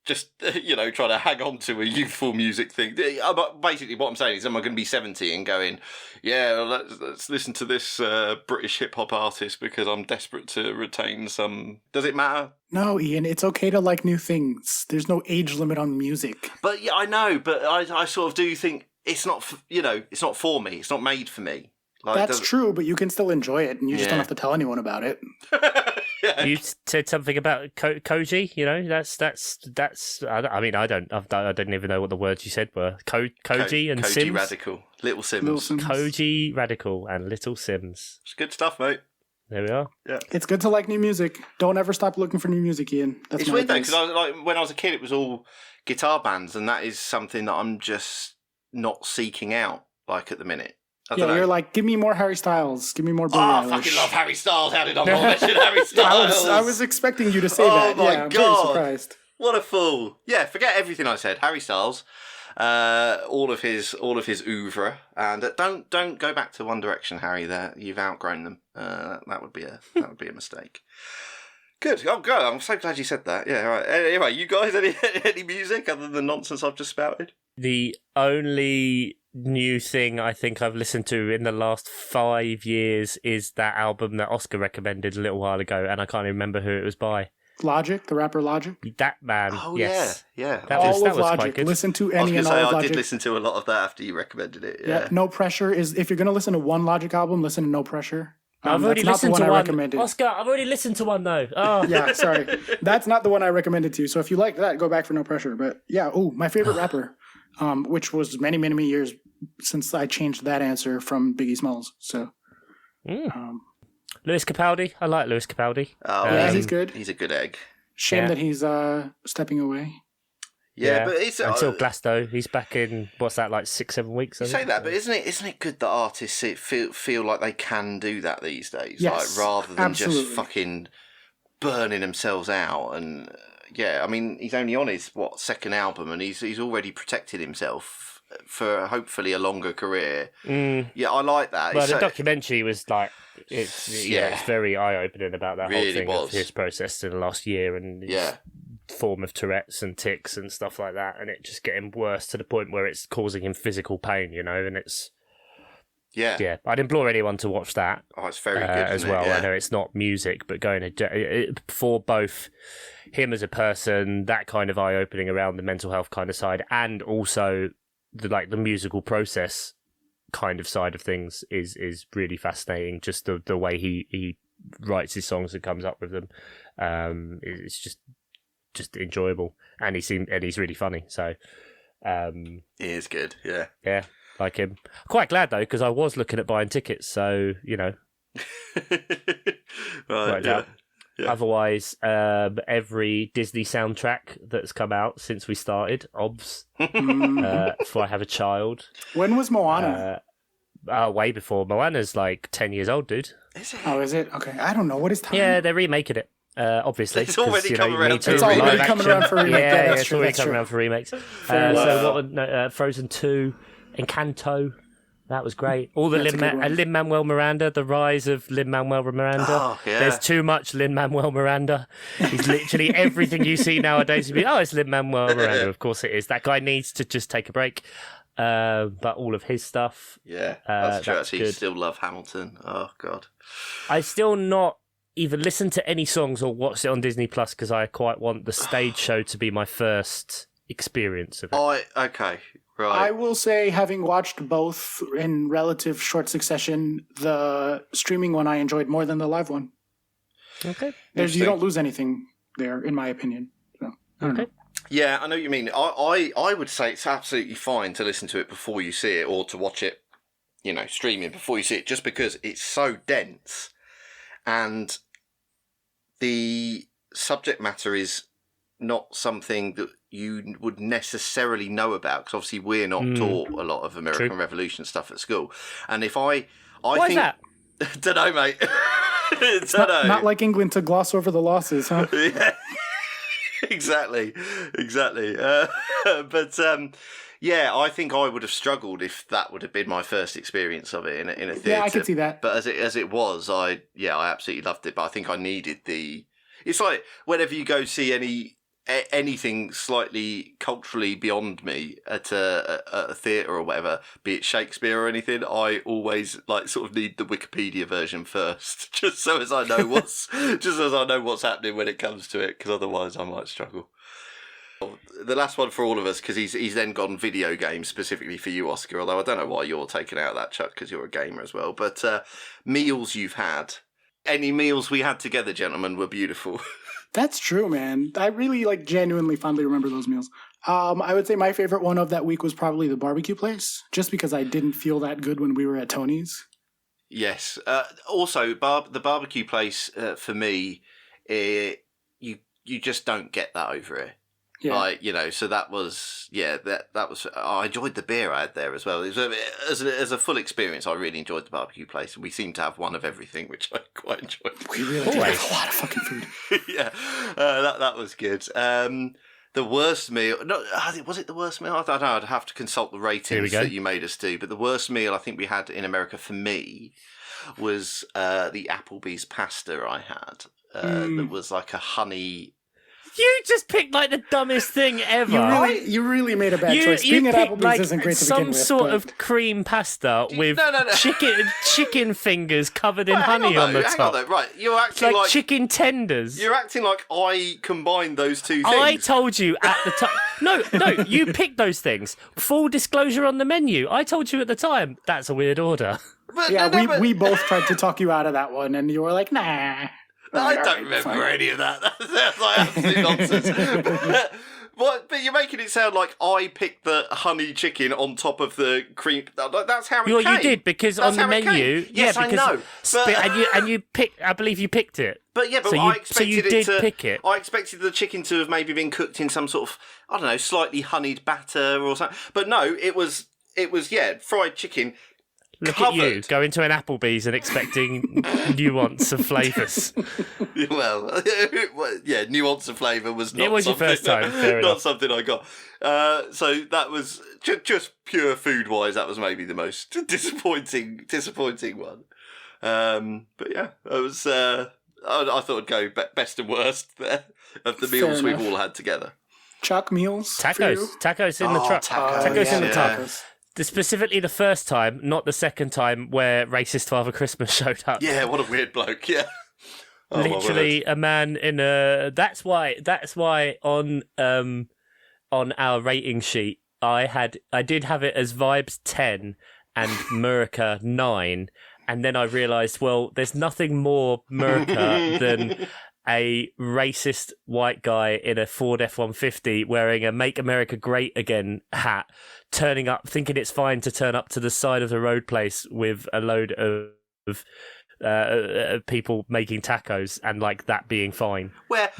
just trying to hang on to a youthful music thing. But basically, what I'm saying is, am I going to be 70 and going, yeah, let's listen to this British hip hop artist because I'm desperate to retain some? Does it matter? No, Ian, it's okay to like new things. There's no age limit on music. But yeah, I know. But I sort of do think it's not. It's not for me. It's not made for me. Like, That's true, but you can still enjoy it, and you just don't have to tell anyone about it. Yeah. You said something about Koji. That's. I mean, I didn't even know what the words you said were. Koji and Koji Sims. Radical, Little Sims. Koji Radical and Little Sims. It's good stuff, mate. There we are. Yeah, it's good to like new music. Don't ever stop looking for new music, Ian. It's weird though, because when I was a kid, it was all guitar bands, and that is something that I'm just not seeking out like at the minute. You're like, give me more Harry Styles. Give me more Billie Eilish. I fucking love Harry Styles. How did I not mention Harry Styles? I was expecting you to say that. Oh my I'm God. very surprised. What a fool. Yeah, forget everything I said. Harry Styles, all of his oeuvre, and don't go back to One Direction, Harry. There, you've outgrown them. That would be a mistake. Good. Oh, God, I'm so glad you said that. Yeah, right. Anyway, you guys, any music other than the nonsense I've just spouted? The only new thing I think I've listened to in the last 5 years is that album that Oscar recommended a little while ago, and I can't even remember who it was by. Logic, the rapper Logic. That man. Oh yes. yeah. That all was of Logic. quite good. Listen to I was any and going to all say of I Logic. did listen to a lot of that after you recommended it. Yeah. No Pressure is, if you're going to listen to one Logic album, listen to No Pressure. I've already that's not listened the one to I one. recommended. Oscar, I've already listened to one though. Oh. Yeah, sorry. That's not the one I recommended to you. So if you like that, go back for No Pressure. But yeah, my favorite rapper, which was many, many, many years since I changed that answer from Biggie Smalls. So, Lewis Capaldi. I like Lewis Capaldi. Oh, yeah, he's good. He's a good egg. Shame that he's stepping away. Yeah, but it's until Glasto, he's back in. What's that, like 6-7 weeks? You say that, but isn't it good that artists feel like they can do that these days? Yes, like rather than absolutely. just fucking burning themselves out. And yeah, I mean, he's only on his second album, and he's already protected himself for hopefully a longer career. Yeah, I like that. Well, the documentary was like it's very eye opening about that really whole thing was. of his process in the last year and his form of Tourette's and tics and stuff like that, and it just getting worse to the point where it's causing him physical pain, and it's I'd implore anyone to watch that. Oh, it's very good as well. Yeah. I know it's not music, but for both him as a person, that kind of eye opening around the mental health kind of side, and also the musical process kind of side of things is really fascinating. Just the way he writes his songs and comes up with them, it's just enjoyable, and he's really funny. So he is good. Yeah, like him. Quite glad though, because I was looking at buying tickets, so Right. out. Yeah. Otherwise, every Disney soundtrack that's come out since we started, obs, before I have a child. When was Moana? Way before. Moana's like 10 years old, dude. Is it? Oh, is it? Okay, I don't know. What is time? Yeah, they're remaking it. Obviously, It's already come around. It's already coming around for remake. Yeah, that's it's true. already That's coming true. around for remakes. Frozen 2, Encanto. That was great. All the That's a good one. Lin-Manuel Miranda, the rise of Lin-Manuel Miranda. Oh, yeah. There's too much Lin-Manuel Miranda. He's literally everything you see nowadays. It's Lin-Manuel Miranda. Of course it is. That guy needs to just take a break. But all of his stuff. Yeah, that's true. That's Actually, good. still love Hamilton. Oh, God. I still not even listened to any songs or watched it on Disney Plus because I quite want the stage show to be my first experience of it. Okay. I Right. will say, having watched both in relative short succession, the streaming one I enjoyed more than the live one. Okay. You don't lose anything there, in my opinion. So, I don't know. Yeah, I know what you mean. I would say it's absolutely fine to listen to it before you see it, or to watch it, streaming before you see it, just because it's so dense, and the subject matter is not something that you would necessarily know about, because obviously we're not taught a lot of American Revolution stuff at school. And if I Why think, is that? don't know, mate. Not like England to gloss over the losses, huh? Yeah, exactly. But yeah, I think I would have struggled if that would have been my first experience of it in a theatre. Yeah, I can see that. But as it was, I absolutely loved it. But I think I needed the. It's like whenever you go see any anything slightly culturally beyond me at a theatre or whatever, be it Shakespeare or anything, I always like sort of need the Wikipedia version first, just as I know what's happening when it comes to it, because otherwise I might struggle. The last one for all of us, because he's then gone video games specifically for you, Oscar, although I don't know why you're taking out that, Chuck, because you're a gamer as well. But meals you've had. Any meals we had together, gentlemen, were beautiful. That's true, man. I really genuinely fondly remember those meals. I would say my favorite one of that week was probably the barbecue place, just because I didn't feel that good when we were at Tony's. Yes. Also, the barbecue place, for me, you just don't get that over here. Yeah. So that was, that was, I enjoyed the beer I had there as well. It was as a full experience, I really enjoyed the barbecue place. We seemed to have one of everything, which I quite enjoyed. We really did have a lot of fucking food. Yeah, that was good. The worst meal, no, was it the worst meal? I don't know, I'd have to consult the ratings that you made us do. But the worst meal I think we had in America for me was the Applebee's pasta I had. That was like a honey... You just picked the dumbest thing ever. You really made a bad choice. Being at Applebee's isn't great to begin with. Some sort of cream pasta with chicken fingers covered in honey on the top. Hang on, though. Right, you're acting like chicken tenders. You're acting like I combined those two things. I told you at the time. No, you picked those things. Full disclosure on the menu. I told you at the time. That's a weird order. But, we both tried to talk you out of that one, and you were like, nah. I don't remember any of that. That sounds like absolute nonsense. But you're making it sound like I picked the honey chicken on top of the cream. That's how it came. You did, because on the menu... Yes, I know. And you picked... I believe you picked it. But yeah, I expected pick it. I expected the chicken to have maybe been cooked in some sort of, I don't know, slightly honeyed batter or something. But no, it was fried chicken. Look at you, going to an Applebee's and expecting nuance of flavours. Well, yeah, nuance of flavour was not. It was your first time, fair enough. Not something I got. So that was just pure food wise. That was maybe the most disappointing one. But yeah, it was. I thought I'd go best and worst there of the meals we've all had together. Chuck meals, tacos in the truck. Tacos in the truck. Tacos. Specifically the first time, not the second time where racist Father Christmas showed up. Yeah, what a weird bloke. Yeah, literally a man in a. That's why on our rating sheet I did have it as Vibes 10 and Murica 9, and then I realised, well, there's nothing more Murica than a racist white guy in a Ford F-150 wearing a Make America Great Again hat, turning up, thinking it's fine to turn up to the side of the road place with a load of people making tacos and that being fine. Where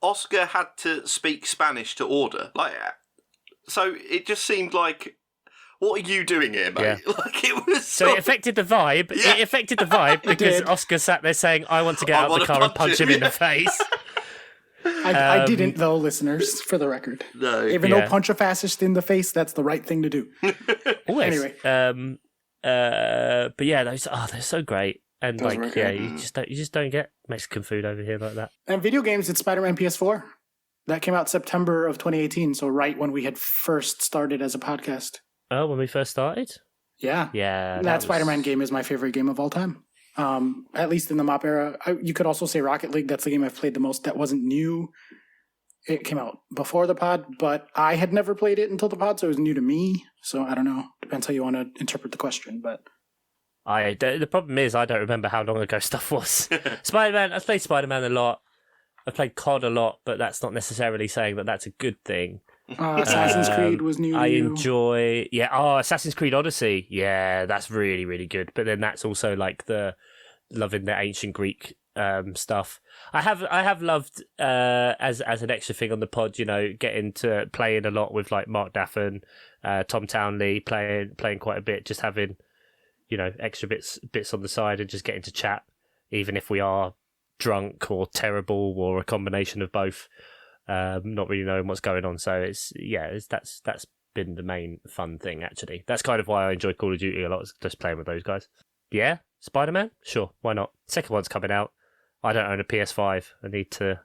Oscar had to speak Spanish to order. So it just seemed like, what are you doing here, mate? Yeah. It was so it affected the vibe. Yeah. It affected the vibe because Oscar sat there saying, I want to get out of the car and punch him in the face. I didn't, though, listeners, for the record. No. Even though punch a fascist in the face, that's the right thing to do. Always. Anyway. But yeah, they're so great. And you just don't get Mexican food over here like that. And video games, it's Spider-Man PS4. That came out September of 2018, so right when we had first started as a podcast. Oh, when we first started? Yeah. Yeah. That Spider-Man game is my favorite game of all time. At least in the MOP era. You could also say Rocket League. That's the game I've played the most. That wasn't new. It came out before the pod, but I had never played it until the pod, so it was new to me. So I don't know. Depends how you want to interpret the question, but... The problem is I don't remember how long ago stuff was. Spider-Man, I've played Spider-Man a lot. I've played COD a lot, but that's not necessarily saying that that's a good thing. Assassin's Creed was new. I enjoy, Assassin's Creed Odyssey. Yeah, that's really, really good. But then that's also the loving the ancient Greek stuff. I have loved as an extra thing on the pod, getting to playing a lot with Mark Daffin, Tom Townley, playing quite a bit, just having extra bits on the side and just getting to chat, even if we are drunk or terrible or a combination of both. Not really knowing what's going on, so that's been the main fun thing. Actually, that's kind of why I enjoy Call of Duty a lot, is just playing with those guys. Yeah, Spider-Man, sure, why not? Second one's coming out. I don't own a PS5. I need to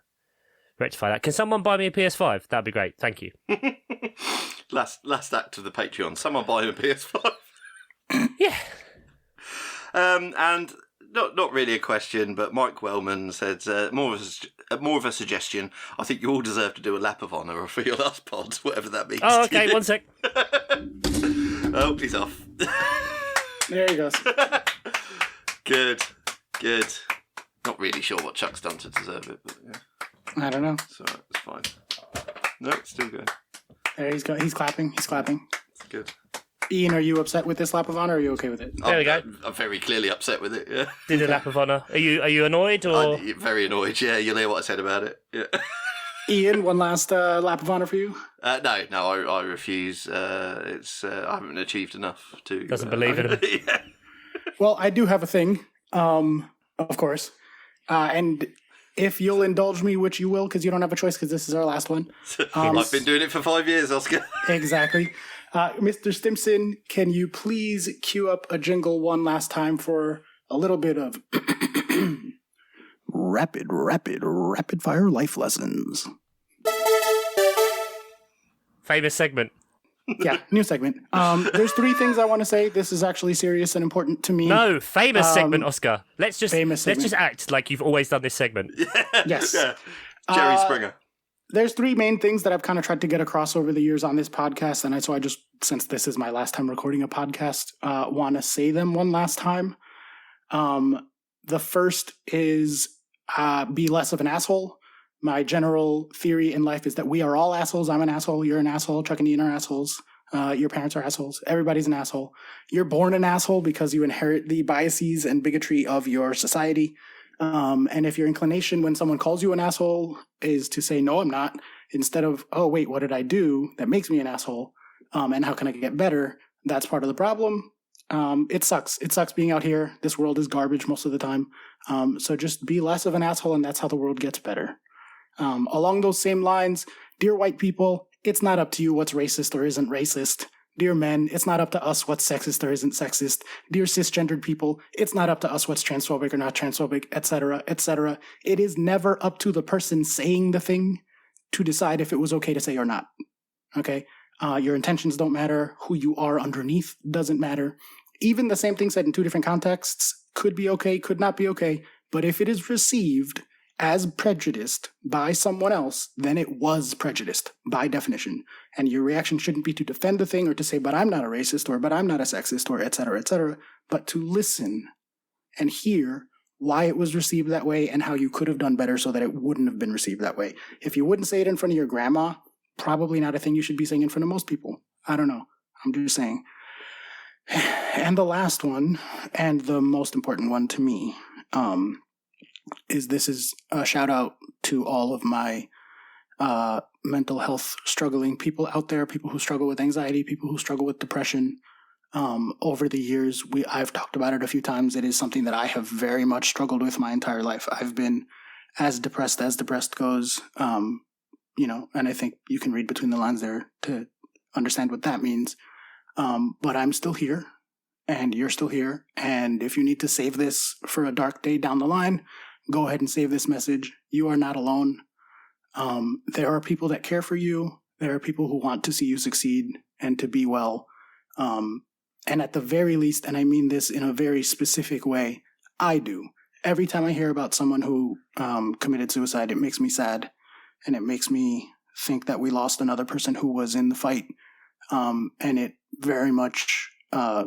rectify that. Can someone buy me a PS5? That'd be great. Thank you. Last act of the Patreon. Someone buy him a PS5. Yeah. And not really a question, but Mike Wellman said more of a suggestion. I think you all deserve to do a lap of honour for your last pod, whatever that means. Oh, to okay. you. 1 sec. Oh, he's off. There he goes. Good. Not really sure what Chuck's done to deserve it, but yeah. I don't know. It's alright, it's fine. No, it's still good. There he's clapping. He's clapping. It's good. Ian, are you upset with this lap of honor? Or are you okay with it? There we go. I'm very clearly upset with it, yeah. Did a lap of honour. Are you annoyed or? I'm very annoyed, yeah. You'll hear what I said about it. Yeah. Ian, one last lap of honor for you. No, I refuse. I haven't achieved enough to... Doesn't believe in him. Yeah. Well, I do have a thing, of course. And if you'll indulge me, which you will, because you don't have a choice, because this is our last one. I've been doing it for 5 years, Oscar. Exactly. Mr. Stimson, can you please cue up a jingle one last time for a little bit of rapid fire life lessons? Famous segment. Yeah, new segment. There's 3 things I want to say. This is actually serious and important to me. No, famous segment, Oscar. Let's just act like you've always done this segment. Yes. Yeah. Jerry Springer. There's 3 main things that I've kind of tried to get across over the years on this podcast, and so I just, since this is my last time recording a podcast, want to say them one last time. The first is be less of an asshole. My general theory in life is that we are all assholes. I'm an asshole. You're an asshole. Chuck and Ian are assholes. Your parents are assholes. Everybody's an asshole. You're born an asshole because you inherit the biases and bigotry of your society. And if your inclination when someone calls you an asshole is to say, no, I'm not, instead of, oh, wait, what did I do that makes me an asshole? And how can I get better? That's part of the problem. It sucks. It sucks being out here. This world is garbage most of the time. So just be less of an asshole, and that's how the world gets better. Along those same lines, dear white people, it's not up to you what's racist or isn't racist. Dear men, it's not up to us what's sexist or isn't sexist. Dear cisgendered people, it's not up to us what's transphobic or not transphobic, etc., etc. It is never up to the person saying the thing to decide if it was okay to say or not. Okay? Your intentions don't matter. Who you are underneath doesn't matter. Even the same thing said in 2 different contexts could be okay, could not be okay. But if it is received as prejudiced by someone else, then it was prejudiced by definition. And your reaction shouldn't be to defend the thing or to say, but I'm not a racist, or but I'm not a sexist, or etc., but to listen and hear why it was received that way and how you could have done better so that it wouldn't have been received that way. If you wouldn't say it in front of your grandma, probably not a thing you should be saying in front of most people. I don't know. I'm just saying. And the last one, and the most important one to me, is a shout out to all of my mental health struggling people out there, people who struggle with anxiety, people who struggle with depression. Over the years, I've talked about it a few times. It is something that I have very much struggled with my entire life. I've been as depressed goes, and I think you can read between the lines there to understand what that means. But I'm still here, and you're still here. And if you need to save this for a dark day down the line, go ahead and save this message. You are not alone. There are people that care for you. There are people who want to see you succeed and to be well. And at the very least, and I mean this in a very specific way, I do. Every time I hear about someone who committed suicide, it makes me sad. And it makes me think that we lost another person who was in the fight. And it very much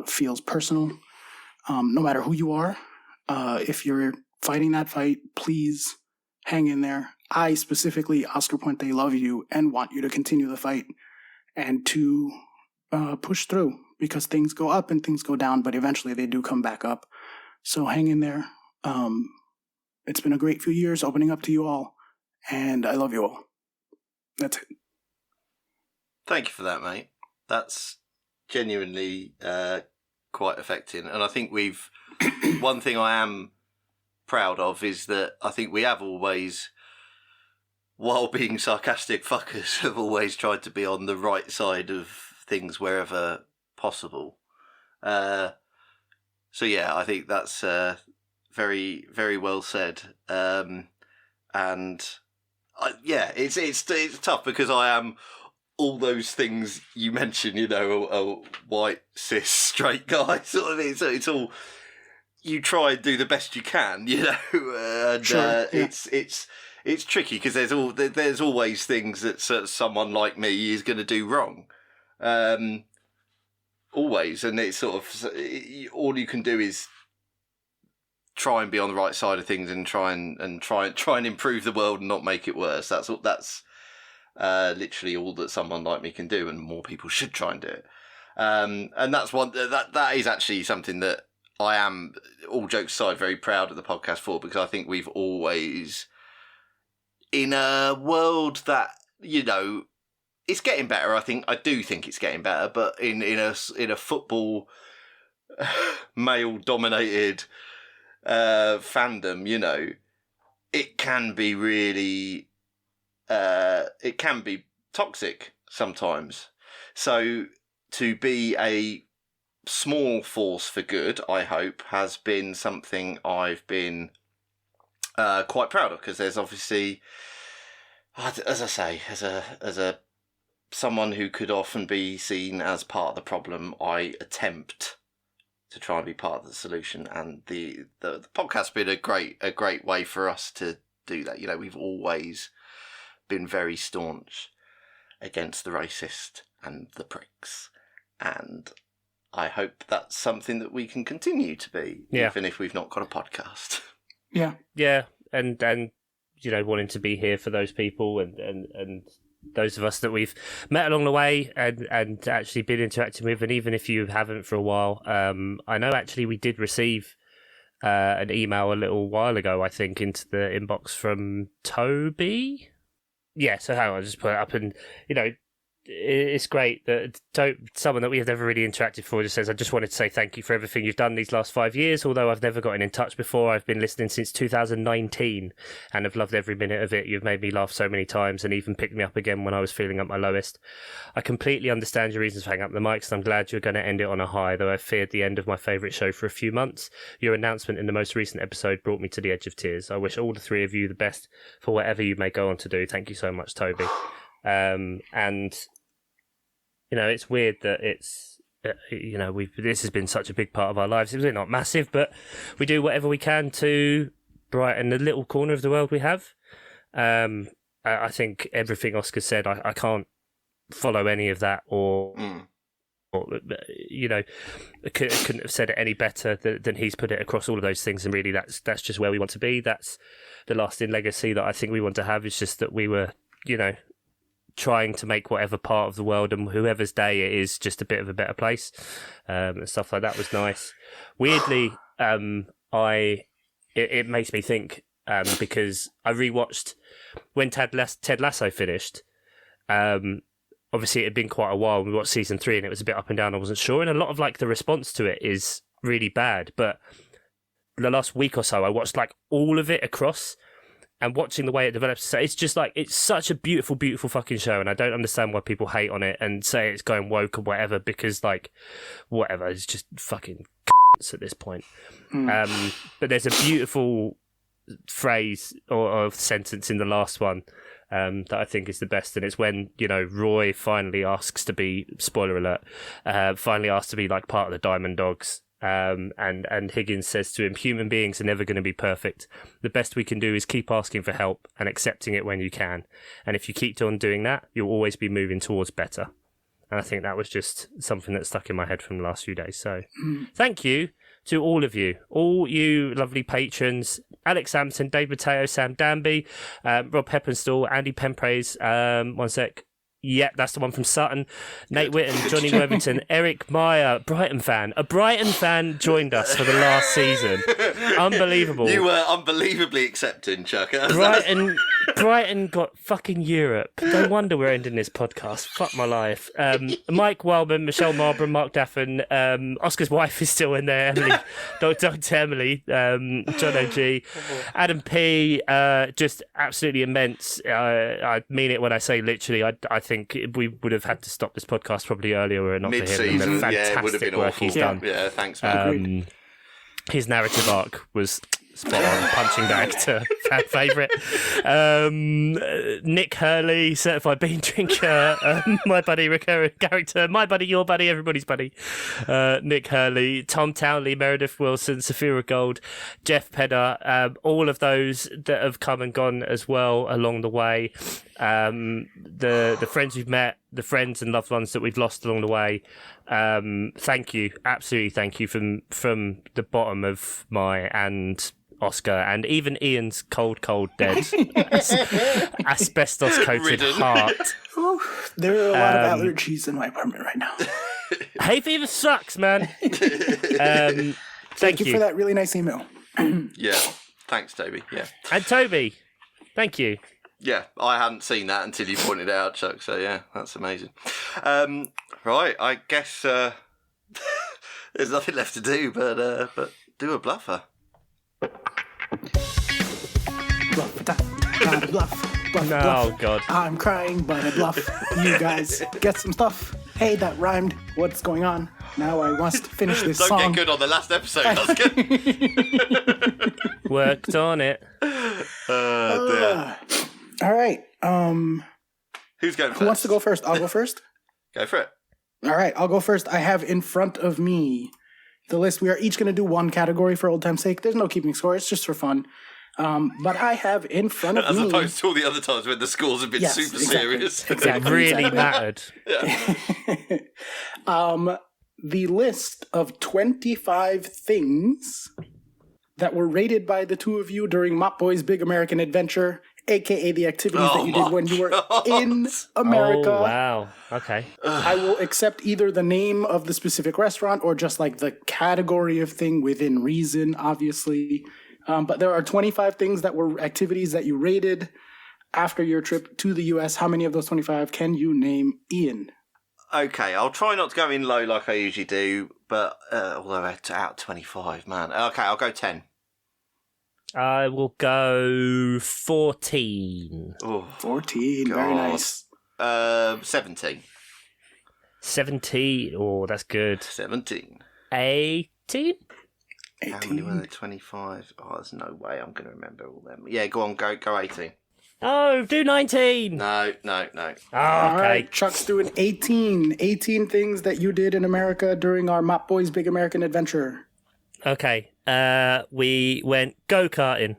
feels personal. No matter who you are, if you're fighting that fight, please hang in there. I specifically, Oscar Puente, love you and want you to continue the fight and to push through, because things go up and things go down, but eventually they do come back up. So hang in there. It's been a great few years opening up to you all, and I love you all. That's it. Thank you for that, mate. That's genuinely quite affecting. And I think one thing I am proud of is that I think we have always, while being sarcastic fuckers, have always tried to be on the right side of things wherever possible. So yeah, I think that's very, very well said. And it's tough because I am all those things you mentioned. A white cis straight guy sort of thing. So it's all you try and do the best you can. And Sure, yeah. it's tricky because there's always things that someone like me is going to do wrong. Always, and it's sort of all you can do is try and be on the right side of things and try and improve the world and not make it worse. That's literally all that someone like me can do, and more people should try and do it. And that's one that is actually something that I am, all jokes aside, very proud of the podcast for, because I think we've always, in a world that it's getting better. I do think it's getting better, but in a football male dominated fandom, it can be really it can be toxic sometimes. So to be a small force for good, I hope, has been something I've been quite proud of, because there's obviously, as I say, as a someone who could often be seen as part of the problem, I attempt to try and be part of the solution, and the podcast's been a great way for us to do that. We've always been very staunch against the racist and the pricks, and I hope that's something that we can continue to be, even if we've not got a podcast. Yeah, and wanting to be here for those people and those of us that we've met along the way and actually been interacting with, and even if you haven't for a while, I know actually we did receive an email a little while ago, I think, into the inbox from Toby. Yeah, so hang on, I'll just put it up, and it's great that someone that we have never really interacted before just says, I just wanted to say thank you for everything you've done these last 5 years. Although I've never gotten in touch before, I've been listening since 2019 and have loved every minute of it. You've made me laugh so many times and even picked me up again when I was feeling at my lowest. I completely understand your reasons for hanging up the mics, and I'm glad you're going to end it on a high, though I feared the end of my favourite show for a few months. Your announcement in the most recent episode brought me to the edge of tears. I wish all the three of you the best for whatever you may go on to do. Thank you so much, Toby. And it's weird that it's, this has been such a big part of our lives. It's not massive, but we do whatever we can to brighten the little corner of the world we have. I think everything Oscar said, I can't follow any of that or couldn't have said it any better than he's put it across all of those things. And really, that's just where we want to be. That's the lasting legacy that I think we want to have. It's just that we were, trying to make whatever part of the world and whoever's day it is just a bit of a better place, and stuff like that was nice. Weirdly, it makes me think, because I rewatched when Ted Lasso finished. Obviously, it had been quite a while. We watched season 3, and it was a bit up and down. I wasn't sure, and a lot of the response to it is really bad. But the last week or so, I watched all of it across. And watching the way it develops, so it's just it's such a beautiful, beautiful fucking show, and I don't understand why people hate on it and say it's going woke or whatever, because whatever, it's just fucking at this point. But there's a beautiful phrase or sentence in the last one that I think is the best, and it's when Roy finally asks to be, spoiler alert, finally asks to be part of the Diamond Dogs. And Higgins says to him, human beings are never going to be perfect. The best we can do is keep asking for help and accepting it when you can. And if you keep on doing that, you'll always be moving towards better. And I think that was just something that stuck in my head from the last few days. So thank you to all of you, all you lovely patrons, Alex Sampson, Dave Mateo, Sam Danby, Rob Heppenstall, Andy Penpraise, one sec. Yeah, that's the one from Sutton. Nate Whitten, Johnny Worthington, Eric Meyer, Brighton fan. A Brighton fan joined us for the last season. Unbelievable. You were unbelievably accepting, Chuck. Brighton got fucking Europe. No wonder we're ending this podcast. Fuck my life. Mike Wellman, Michelle Marlborough, Mark Daffin, Oscar's wife is still in there, Emily, Dr. Emily, John O.G., Adam P., just absolutely immense. I mean it when I say literally. I think we would have had to stop this podcast probably earlier were it not for him. Mid-season, and the it would have fantastic been work awful. he's done. Yeah, thanks, man. His narrative arc was Spot on. Punching bag to fan favourite. Nick Hurley, certified bean drinker. My buddy, recurring character. My buddy, your buddy, everybody's buddy. Nick Hurley, Tom Townley, Meredith Wilson, Saphira Gold, Jeff Pedder. All of those that have come and gone as well along the way. The friends we've met, the friends and loved ones that we've lost along the way. Thank you, absolutely thank you from the bottom of my and Oscar and even Ian's cold dead asbestos coated heart. Ooh, there are a lot of allergies in my apartment right now. Hay fever sucks, man. Thank you for that really nice email. Yeah, thanks, Toby. Yeah, and Toby, thank you. Yeah, I hadn't seen that until you pointed it out, Chuck. So yeah, that's amazing. Right, I guess there's nothing left to do but do a bluffer. Bluff. Oh God! I'm crying, but I bluff. You guys get some stuff. Hey, that rhymed. What's going on? Now I must finish this Don't song. get good on the last episode, Oscar. Worked on it. Dear. All right. Who's going first? Who wants to go first? I'll go first. Go for it. All right, I'll go first. I have in front of me the list. We are each going to do one category for old time's sake. There's no keeping score. It's just for fun. But I have in front of me... As opposed to all the other times when the scores have been super serious. It really mattered. The list of 25 things that were rated by the two of you during Mop Boy's Big American Adventure, a.k.a. the activities that you did when you were in America. Oh, wow. Okay. I will accept either the name of the specific restaurant or just like the category of thing within reason, obviously. But there are 25 things that were activities that you rated after your trip to the U.S. How many of those 25 can you name, Ian? Okay, I'll try not to go in low like I usually do, but although out of 25, man. Okay, I'll go 10. I will go 14. Oh, 14, God. very nice. 17. 17. Oh, that's good. 17. 18? How many were there? 25. Oh, there's no way I'm going to remember all them. Yeah, go on, go 18. Oh, do 19. No. Oh, okay. All right, Chuck's doing 18. 18 things that you did in America during our Mop Boys Big American Adventure. Okay. We went go-karting.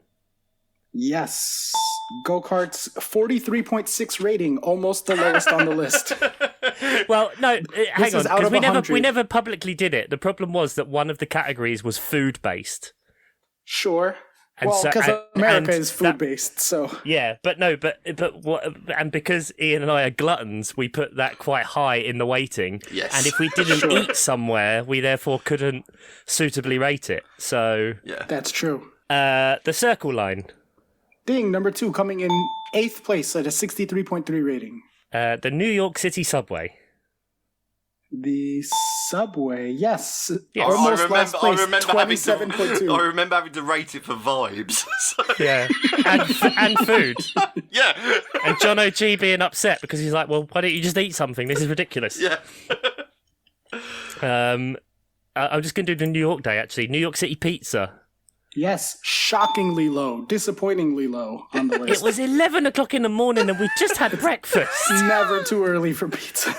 Yes. Go-karts, 43.6 rating, almost the lowest on the list. Well, no, hang on, because we 100. never publicly did it. The problem was that one of the categories was food-based. Sure. And well, so- because and- America and is food-based, so... Yeah, but what? And because Ian and I are gluttons, we put that quite high in the weighting. Yes. And if we didn't eat somewhere, we therefore couldn't suitably rate it. So, Yeah. That's true. the circle line. Ding, number 2, coming in 8th place at a 63.3 rating. The New York City subway. The Subway, yes. Yes. Almost last place, I remember 27.2. having to rate it for vibes. So, Yeah, and food. yeah. And John O'G being upset because he's like, well, why don't you just eat something? This is ridiculous. Yeah. I'm just going to do the New York day, actually. New York City pizza. Yes, shockingly low, disappointingly low on the It list. was 11 o'clock in the morning and we just had breakfast. Never too early for pizza.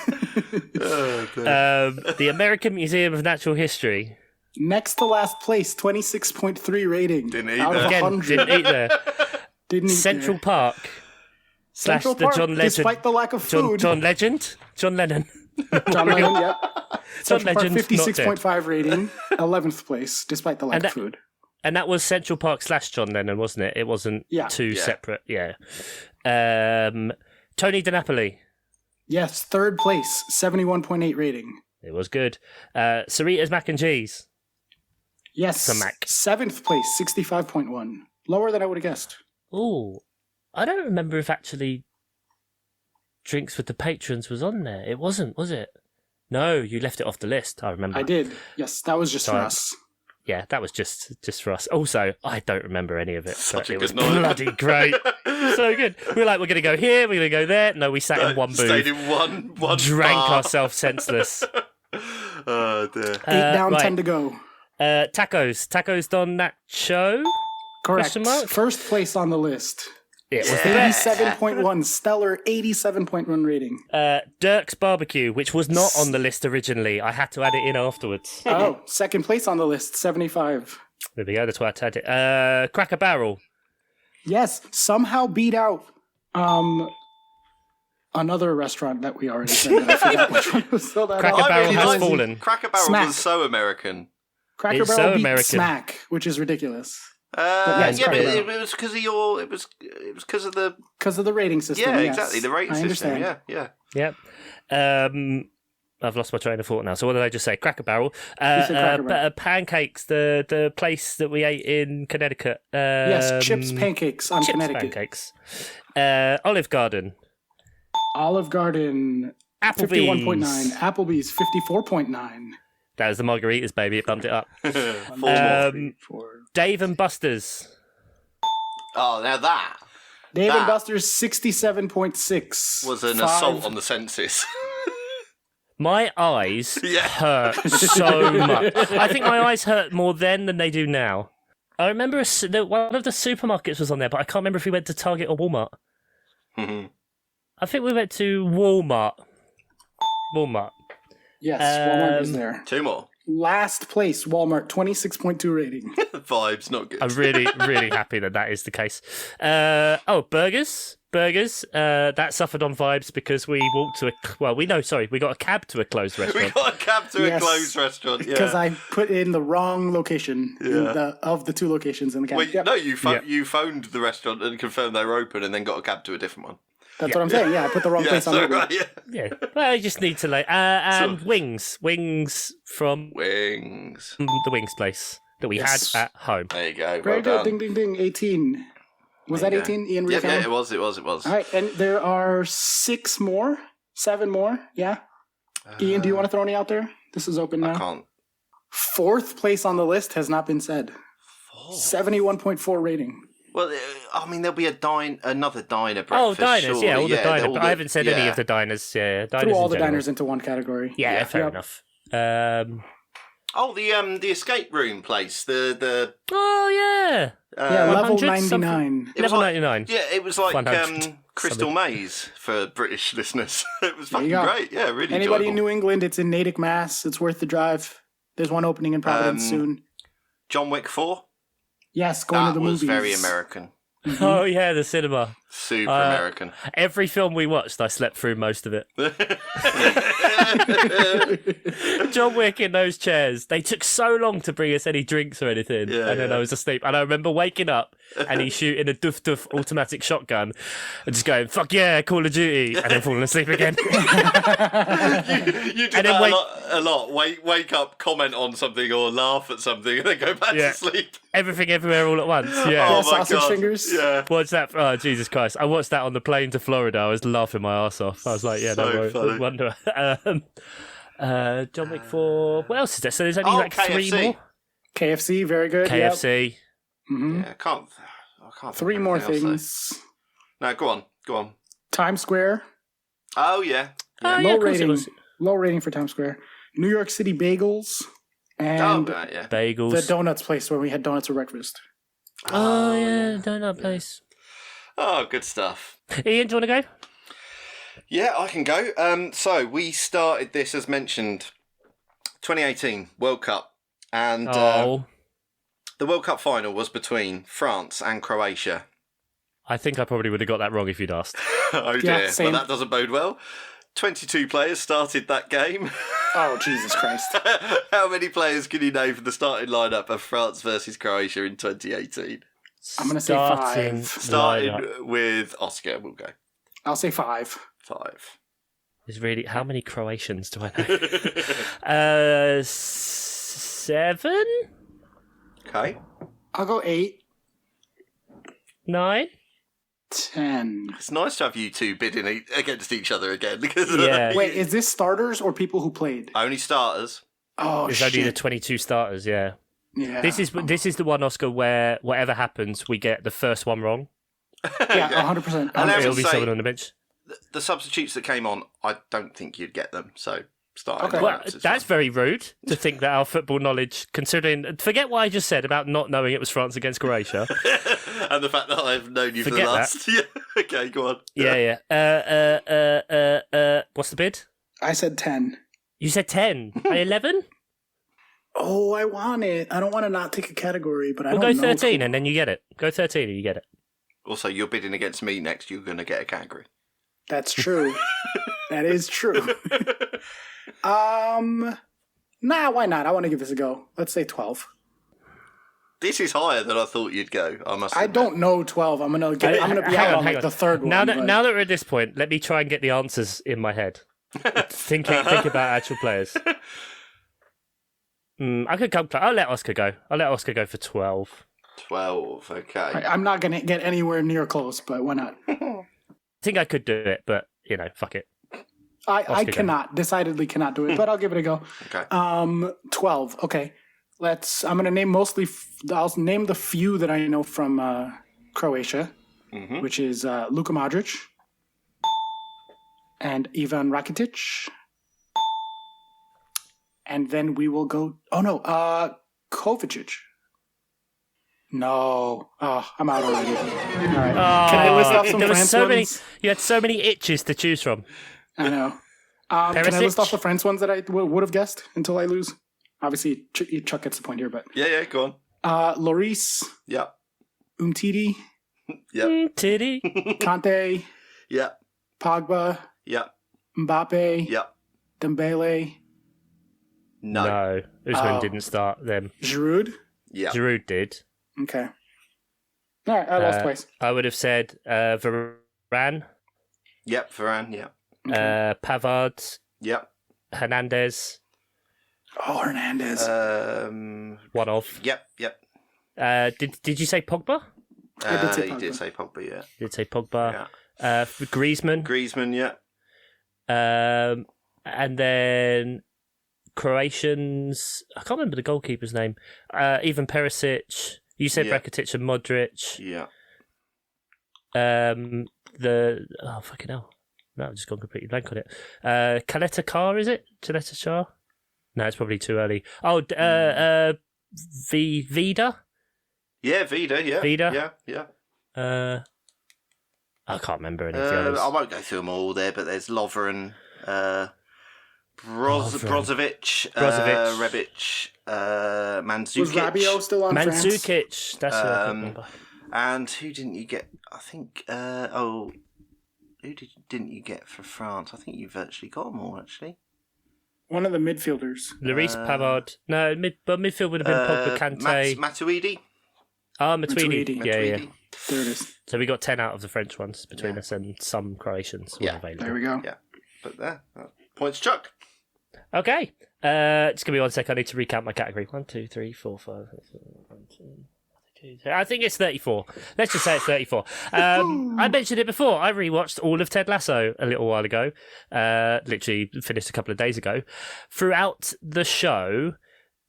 The American Museum of Natural History. Next to last place, 26.3 rating. Didn't eat out of there. Again, 100. didn't eat there. Didn't eat Central there. Park. Central the Park, John Legend. despite the lack of food. John Legend? John Lennon. John Lennon, yep. John Central Park, Legend, not dead. 56.5 rating, 11th place, despite the lack of food. And that was Central Park / John Lennon, wasn't it? It wasn't two Yeah. separate. Yeah. Tony DiNapoli. Yes, 3rd place, 71.8 rating. It was good. Sarita's Mac and Cheese. Yes, Some Mac. 7th place, 65.1. Lower than I would have guessed. Ooh. I don't remember if actually Drinks with the Patrons was on there. It wasn't, was it? No, you left it off the list. I remember. I did. Yes, that was just for Sorry. us. Yeah, that was just for us. Also, I don't remember any of it. Such but a it was good night. bloody great. So good. We were like, we're going to go here, we're going to go there. No, we sat in one booth. Stayed in one Drank bar. ourselves senseless. Oh dear. 8 down, right. 10 to go. Tacos. Tacos Don Nacho. Correct. Question mark? First place on the list. It was Yeah. 87.1, stellar 87.1 rating. Dirk's Barbecue, which was not on the list originally. I had to add it in afterwards. Oh, second place on the list, 75. There we go. That's why I tagged it. Cracker Barrel. Yes, somehow beat out another restaurant that we already said. That I forgot which one was so that Cracker out. Barrel has liked fallen. Cracker Barrel Smack. was so American. Cracker It's Barrel so beat American. Smack, which is ridiculous. Yeah, it's but Cracker it Barrel. was because of your. It was because of the. Because of the rating system. Yeah, yes. exactly. The rating I system. understand. Yeah. Yep. I've lost my train of thought now. So what did I just say? Cracker Barrel. You said Cracker Barrel. Pancakes. The place that we ate in Connecticut. Yes, Chips Pancakes on Chips Connecticut. Pancakes. Olive Garden. Olive Garden, Applebee's. 51.9. Applebee's, 54.9. That was the margaritas, baby. It bumped it up. 4 more. Dave and Buster's. Oh, now that Dave That and Buster's, 67.6. was an 5. assault on the senses. My eyes Yeah. hurt so much. I think my eyes hurt more then than they do now. I remember one of the supermarkets was on there, but I can't remember if we went to Target or Walmart. Mhm. I think we went to Walmart. Walmart. Yes, Walmart is Um, there. 2 more. Last place, Walmart, 26.2 rating. Vibes not good. I'm really, really happy that is the case. Burgers. Burgers. That suffered on vibes because we walked to we got a cab to a closed We restaurant. got a cab to Yes. a closed restaurant. Yeah. Because I put in the wrong location of the two locations in the cab. Wait, Yep. no, you phoned the restaurant and confirmed they were open, and then got a cab to a different one. That's what I'm saying. Yeah, I put the wrong Yeah, place on so, the right, yeah. Yeah. Well, I just need to and So- wings. Wings from Wings. the wings place that we Yes. had at home. There you go. Very well good. done. Ding, ding, ding. 18. Was There that you go. 18? Ian, Yeah, Rick? it was. All right, and there are 7 more. Yeah. Ian, do you want to throw any out there? This is open I now. can't. Fourth place on the list has not been said. 71.4 rating. Well, I mean, there'll be another diner breakfast. Oh, diners, surely. yeah, all the diners. all But I haven't said any yeah. of the diners. Yeah, diners Threw all in the general. diners into one category. Yeah, fair Yep. enough. Oh, the escape room place. The Oh yeah, Yeah, level 100 something. 99. it was level like- 99. Yeah, it was like 100 Crystal something. Maze for British listeners. It was There you fucking go. great. Yeah, really. Anybody in enjoyable. New England, it's in Natick, Mass. It's worth the drive. There's one opening in Providence soon. John Wick 4? Yes, going That to the was movies. very American. Oh yeah, the cinema. Super Uh, American. Every film we watched, I slept through most of it. John Wick in those chairs. They took so long to bring us any drinks or anything, Yeah, and then yeah. I was asleep. And I remember waking up and he's shooting a doof doof automatic shotgun, and just going "fuck yeah, Call of Duty," and then falling asleep again. You did And then that a lot. Wake up, comment on something, or laugh at something, and then go back Yeah. to sleep. Everything, everywhere, all at once. Yeah. Yeah, Oh my sausage God. fingers. Yeah. Watch that! Oh Jesus Christ! I watched that on the plane to Florida. I was laughing my ass off. I was like, "Yeah, So no funny. wonder." John Wick 4. What else is there? So there's only like KFC. 3 more. KFC, very good. KFC. hmm Yeah, I can't. think 3 of more anything else, things. though. No, go on. Times Square, Oh yeah. Oh, low yeah, of course it rating. was. Low rating for Times Square. New York City Bagels and right, yeah. Bagels. the donuts place where we had donuts for breakfast. Oh, yeah, donut place. Oh, good stuff. Ian, do you want to go? Yeah, I can go. So we started this, as mentioned, 2018 World Cup, and the World Cup final was between France and Croatia. I think I probably would have got that wrong if you'd asked. Oh Yeah, dear, same. well that doesn't bode well. 22 players started that game. Oh, Jesus Christ. How many players can you name for the starting lineup of France versus Croatia in 2018? I'm going to say Starting 5. Starting lineup with Oscar, we'll go. I'll say 5. 5. is really how many Croatians do I know? 7, Okay. I'll go 8. 9. 10. It's nice to have you two bidding against each other again because Yeah. Wait, is this starters or people who played? only starters. Oh, There's shit. only the 22 starters. Yeah. Yeah. This is the one, Oscar, where whatever happens, we get the first one wrong. Yeah, 100%. And I It'll would be say someone on the bench. the substitutes that came on, I don't think you'd get them. So starting. Okay. Well, lineups, it's that's fine. very rude to think that our football knowledge, considering. Forget what I just said about not knowing it was France against Croatia. And the fact that I've known you Forget for the last. Yeah. Okay, go on. Yeah. What's the bid? I said 10. You said 10. 11? Oh, I want it. I don't want to not take a category, but I We'll don't go know. 13 and then you get it. Go 13 and you get it. Also, you're bidding against me next. You're going to get a category. That's true. That is true. Nah, why not? I want to give this a go. Let's say 12. This is higher than I thought you'd go. I must. I admit. don't know 12. I'm gonna be Hang out on, on like the third one. Now but- that we're at this point, let me try and get the answers in my head. think about actual players. I could come. I'll let Oscar go. I'll let Oscar go for 12. 12. Okay. I'm not gonna get anywhere near close, but why not? I think I could do it, but you, fuck it. I Oscar, cannot, decidedly cannot do it, but I'll give it a go. Okay. 12. Okay. I'm gonna name I'll name the few that I know from Croatia, Mhm. which is Luka Modric and Ivan Rakitic. And then we will go. Oh no, Kovacic. No, I'm out already. All right. Can I list off some there was France so many. ones? You had so many itches to choose from. I know. Can I list Perisic? off the France ones that I would have guessed until I lose? Obviously, Chuck gets the point here, but Yeah, go on. Lloris, Yep. Umtiti, Yep. Titty. Conte, Yep. Pogba, Yep. Mbappe, Yep. Dembele, No. No, Usman Oh. didn't start them. Giroud. Yep. Giroud did. Okay. All right, I lost twice. I would have said Varane, Yep. Varane. Yep. Pavard, Yep. Hernandez. Oh, Hernandez. One of. Yep. Yep. Did you say Pogba? I did say You Pogba. did say Pogba. Yeah. Did say Pogba. Yeah. Griezmann. Griezmann. Yeah. And then Croatians. I can't remember the goalkeeper's name. Even Perisic. You said Yeah. Rakitic and Modric. Yeah. Fucking hell. No, I've just gone completely blank on it. Kaleta Kar, is it? Kaleta Shah? No, it's probably too early. Oh, Vida? Yeah. Vida. Yeah. Vida? Yeah. Yeah. I can't remember any of the others. I won't go through them all there, but there's Lovren, Lovren. Brozovic, Brozovic. Rebic, Mandzukic. Was Rabiot still on France? Mandzukic. That's what I can't remember. And who didn't you get? I think. Didn't you get for France? I think you virtually got them all, actually. One of the midfielders. Lloris, Pavard. No, midfield would have been Pogba, Kante. Matuidi. Matuidi. Matuidi. Yeah. There it is. So we got 10 out of the French ones between us and some Croatians. Yeah, Available. There we go. Yeah. But there. Points, Chuck. Okay. Just give me 1 sec. I need to recount my category. 1, 2, 3, 4, 5. 1, 2, 3. I think it's 34. Let's just say it's 34. I mentioned it before. I rewatched all of Ted Lasso a little while ago. Literally finished a couple of days ago. Throughout the show,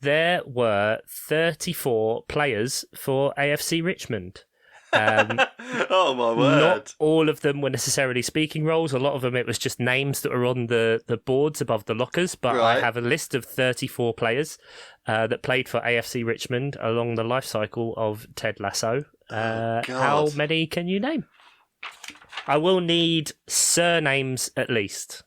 there were 34 players for AFC Richmond. Oh my word! Not all of them were necessarily speaking roles. A lot of them, it was just names that were on the boards above the lockers. But Right. I have a list of 34 players that played for AFC Richmond along the life cycle of Ted Lasso. God. How many can you name? I will need surnames at least.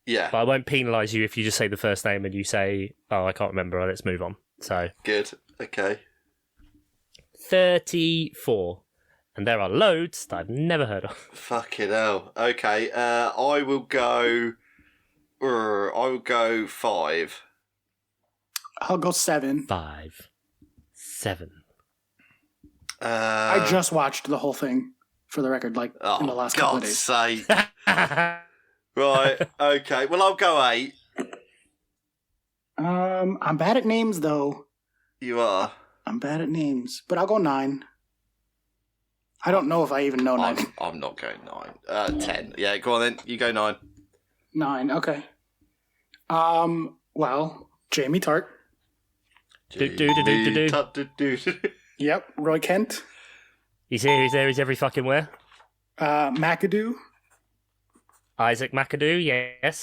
Yeah. But I won't penalise you if you just say the first name and you say, oh, I can't remember, let's move on. So Good. Okay. 34. And there are loads that I've never heard of. Fucking hell. Okay. I will go. I will go 5. I'll go 7. 5, 7. I just watched the whole thing, for the record, like in the last couple of God's days. sake. Right. Okay. Well, I'll go 8. I'm bad at names, though. You are. I'm bad at names, but I'll go 9. I don't know if I even know 9. I'm not going 9. 10. Yeah. Go on then. You go 9. 9, okay. Well, Jamie Tart. Yep. Roy Kent. He's here, he's there, he's every fucking where. McAdoo. Isaac McAdoo, yes.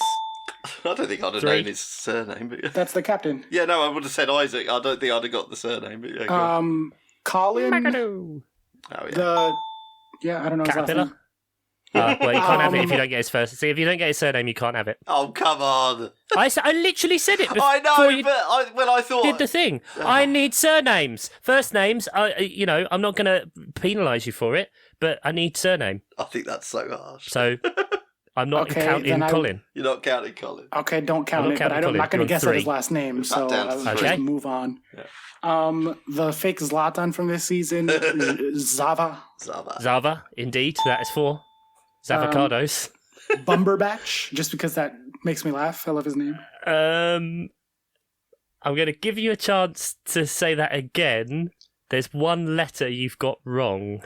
I don't think I'd have 3. known his surname. But That's the captain. yeah, no, I would have said Isaac. I don't think I'd have got the surname. But yeah, go on. Colin. McAdoo. Oh, yeah. I don't know his last Caterpillar. name. Well, you can't have it if you don't get his first. See, if you don't get his surname, you can't have it. Oh, come on. I literally said it before I know, you but I thought... did the thing. I need surnames. First names, I'm not going to penalise you for it, but I need surname. I think that's so harsh. So I'm not Okay, counting then Colin. You're not counting Colin. Okay, don't count I'm not it, but counting I'm Colin. not going to You're on guess at his 3. last name, so down to I'll 3. just move on. Yeah. The fake Zlatan from this season, Zava, Zava, indeed. That is 4. Zavocados. Bumberbatch, just because that makes me laugh. I love his name. I'm going to give you a chance to say that again. There's one letter you've got wrong.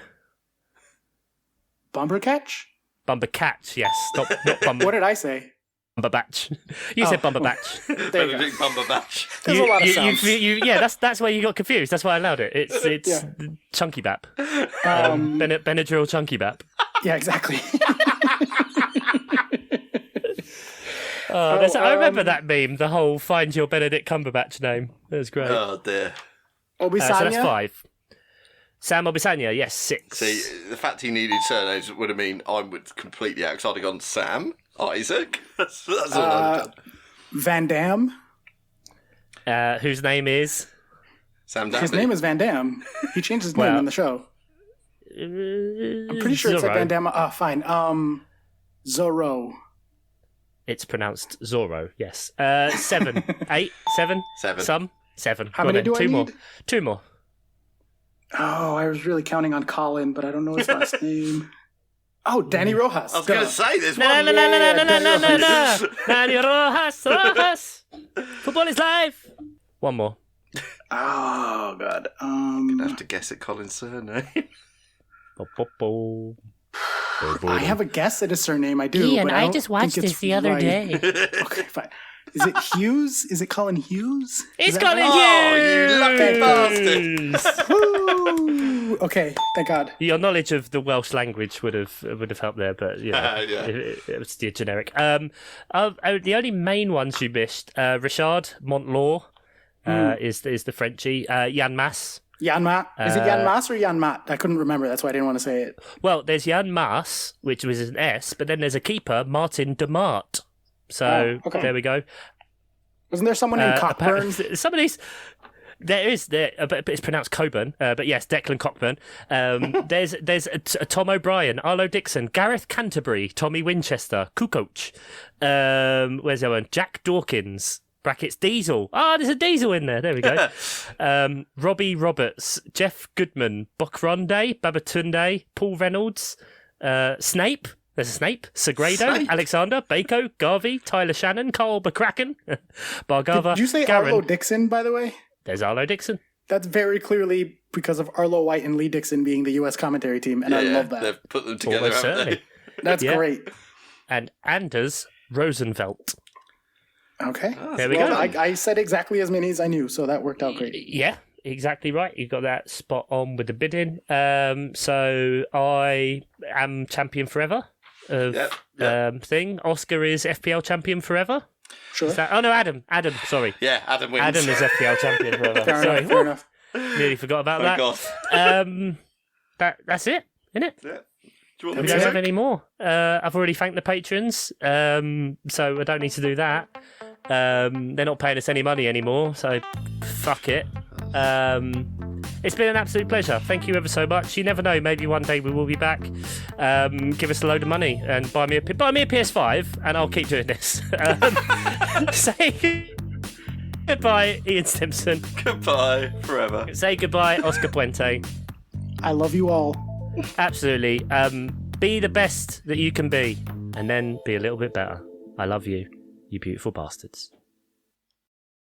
Bumbercatch? Bumbercatch, yes. Not Bumber. What did I say? Bumberbatch. You said Bumberbatch. There you go. Benedict Cumberbatch. There's a lot of sounds. Yeah, that's where you got confused. That's why I allowed it. It's Yeah. Chunky Bap. Benadryl. Benadryl Chunky Bap. Yeah, exactly. I remember that meme, the whole find your Benedict Cumberbatch name. That was great. Oh, dear. So that's Obisanya? 5. Sam Obisanya, yes, 6. See, the fact he needed surnames would have mean I would completely out, 'cause I'd have gone Sam, Isaac. That's all I'd have done. Van Damme. Whose name is? Sam Danby. His name is Van Damme. He changed his name in the show. I'm pretty sure it's like Van Damme. Fine. Zorro. It's pronounced Zorro, yes. 7. 8? 7? 7. 7. How Go on many then. do I 2 more. need? 2 more. Oh, I was really counting on Colin, but I don't know his last name. Oh, Danny Rojas. I was going to say, there's No, one. no, no, no, no, no, no, no, no. Danny Rojas, Rojas. Football is live. One more. Oh, God. I have to guess at Colin's surname. I have a guess at his surname. I do. Ian, but I don't just think watched it's this the other right. day. Okay, fine. Is it Hughes? Is it Colin Hughes? It's Is that Colin right? Hughes! Oh, you lucky bastard. Woo! Okay, thank God. Your knowledge of the Welsh language would have helped there, but you know, Yeah. it was the generic. The only main ones you missed, Richard Montlaw is the Frenchie. Jan Mas. Jan Mat. Is it Jan Mas or Jan Mat? I couldn't remember. That's why I didn't want to say it. Well, there's Jan Mas, which was an S, but then there's a keeper, Martin de Mart. So There we go. Wasn't there someone named Cockburn? Somebody's. There is there, but it's pronounced Coburn. But yes, Declan Cockburn. There's a Tom O'Brien, Arlo Dixon, Gareth Canterbury, Tommy Winchester, Kukoc. Where's the other one? Jack Dawkins. Brackets Diesel. There's a Diesel in there. There we go. Robbie Roberts, Jeff Goodman, Bokronde, Babatunde, Paul Reynolds, Snape. There's a Snape, Segredo, Snape? Alexander, Bako, Garvey, Tyler Shannon, Carl McCracken, Bargava. Did you say Garen. Arlo Dixon, by the way? There's Arlo Dixon. That's very clearly because of Arlo White and Lee Dixon being the U.S. commentary team, and I love that. They've put them together, Almost haven't certainly. That's Yeah. great. And Anders Rosenfeld. Okay. There we Well, go. I said exactly as many as I knew, so that worked out great. Yeah, exactly right. You got that spot on with the bidding. So I am champion forever of thing. Oscar is FPL champion forever. Sure. Is that, Adam. Sorry. Yeah, Adam wins. Adam is FPL champion forever. Fair Sorry. enough. Fair enough. Nearly forgot about Fuck that. off. That's it, isn't it? Yeah. Do you want We the don't have music? any more. I've already thanked the patrons, so I don't need to do that. They're not paying us any money anymore, so fuck it. It's been an absolute pleasure. Thank you ever so much. You never know, maybe one day we will be back. Give us a load of money and buy me a PS5, and I'll keep doing this. Say goodbye, Ian Stimson. Goodbye forever. Say goodbye, Oscar Puente. I love you all. Absolutely. Be the best that you can be, and then be a little bit better. I love you, you beautiful bastards.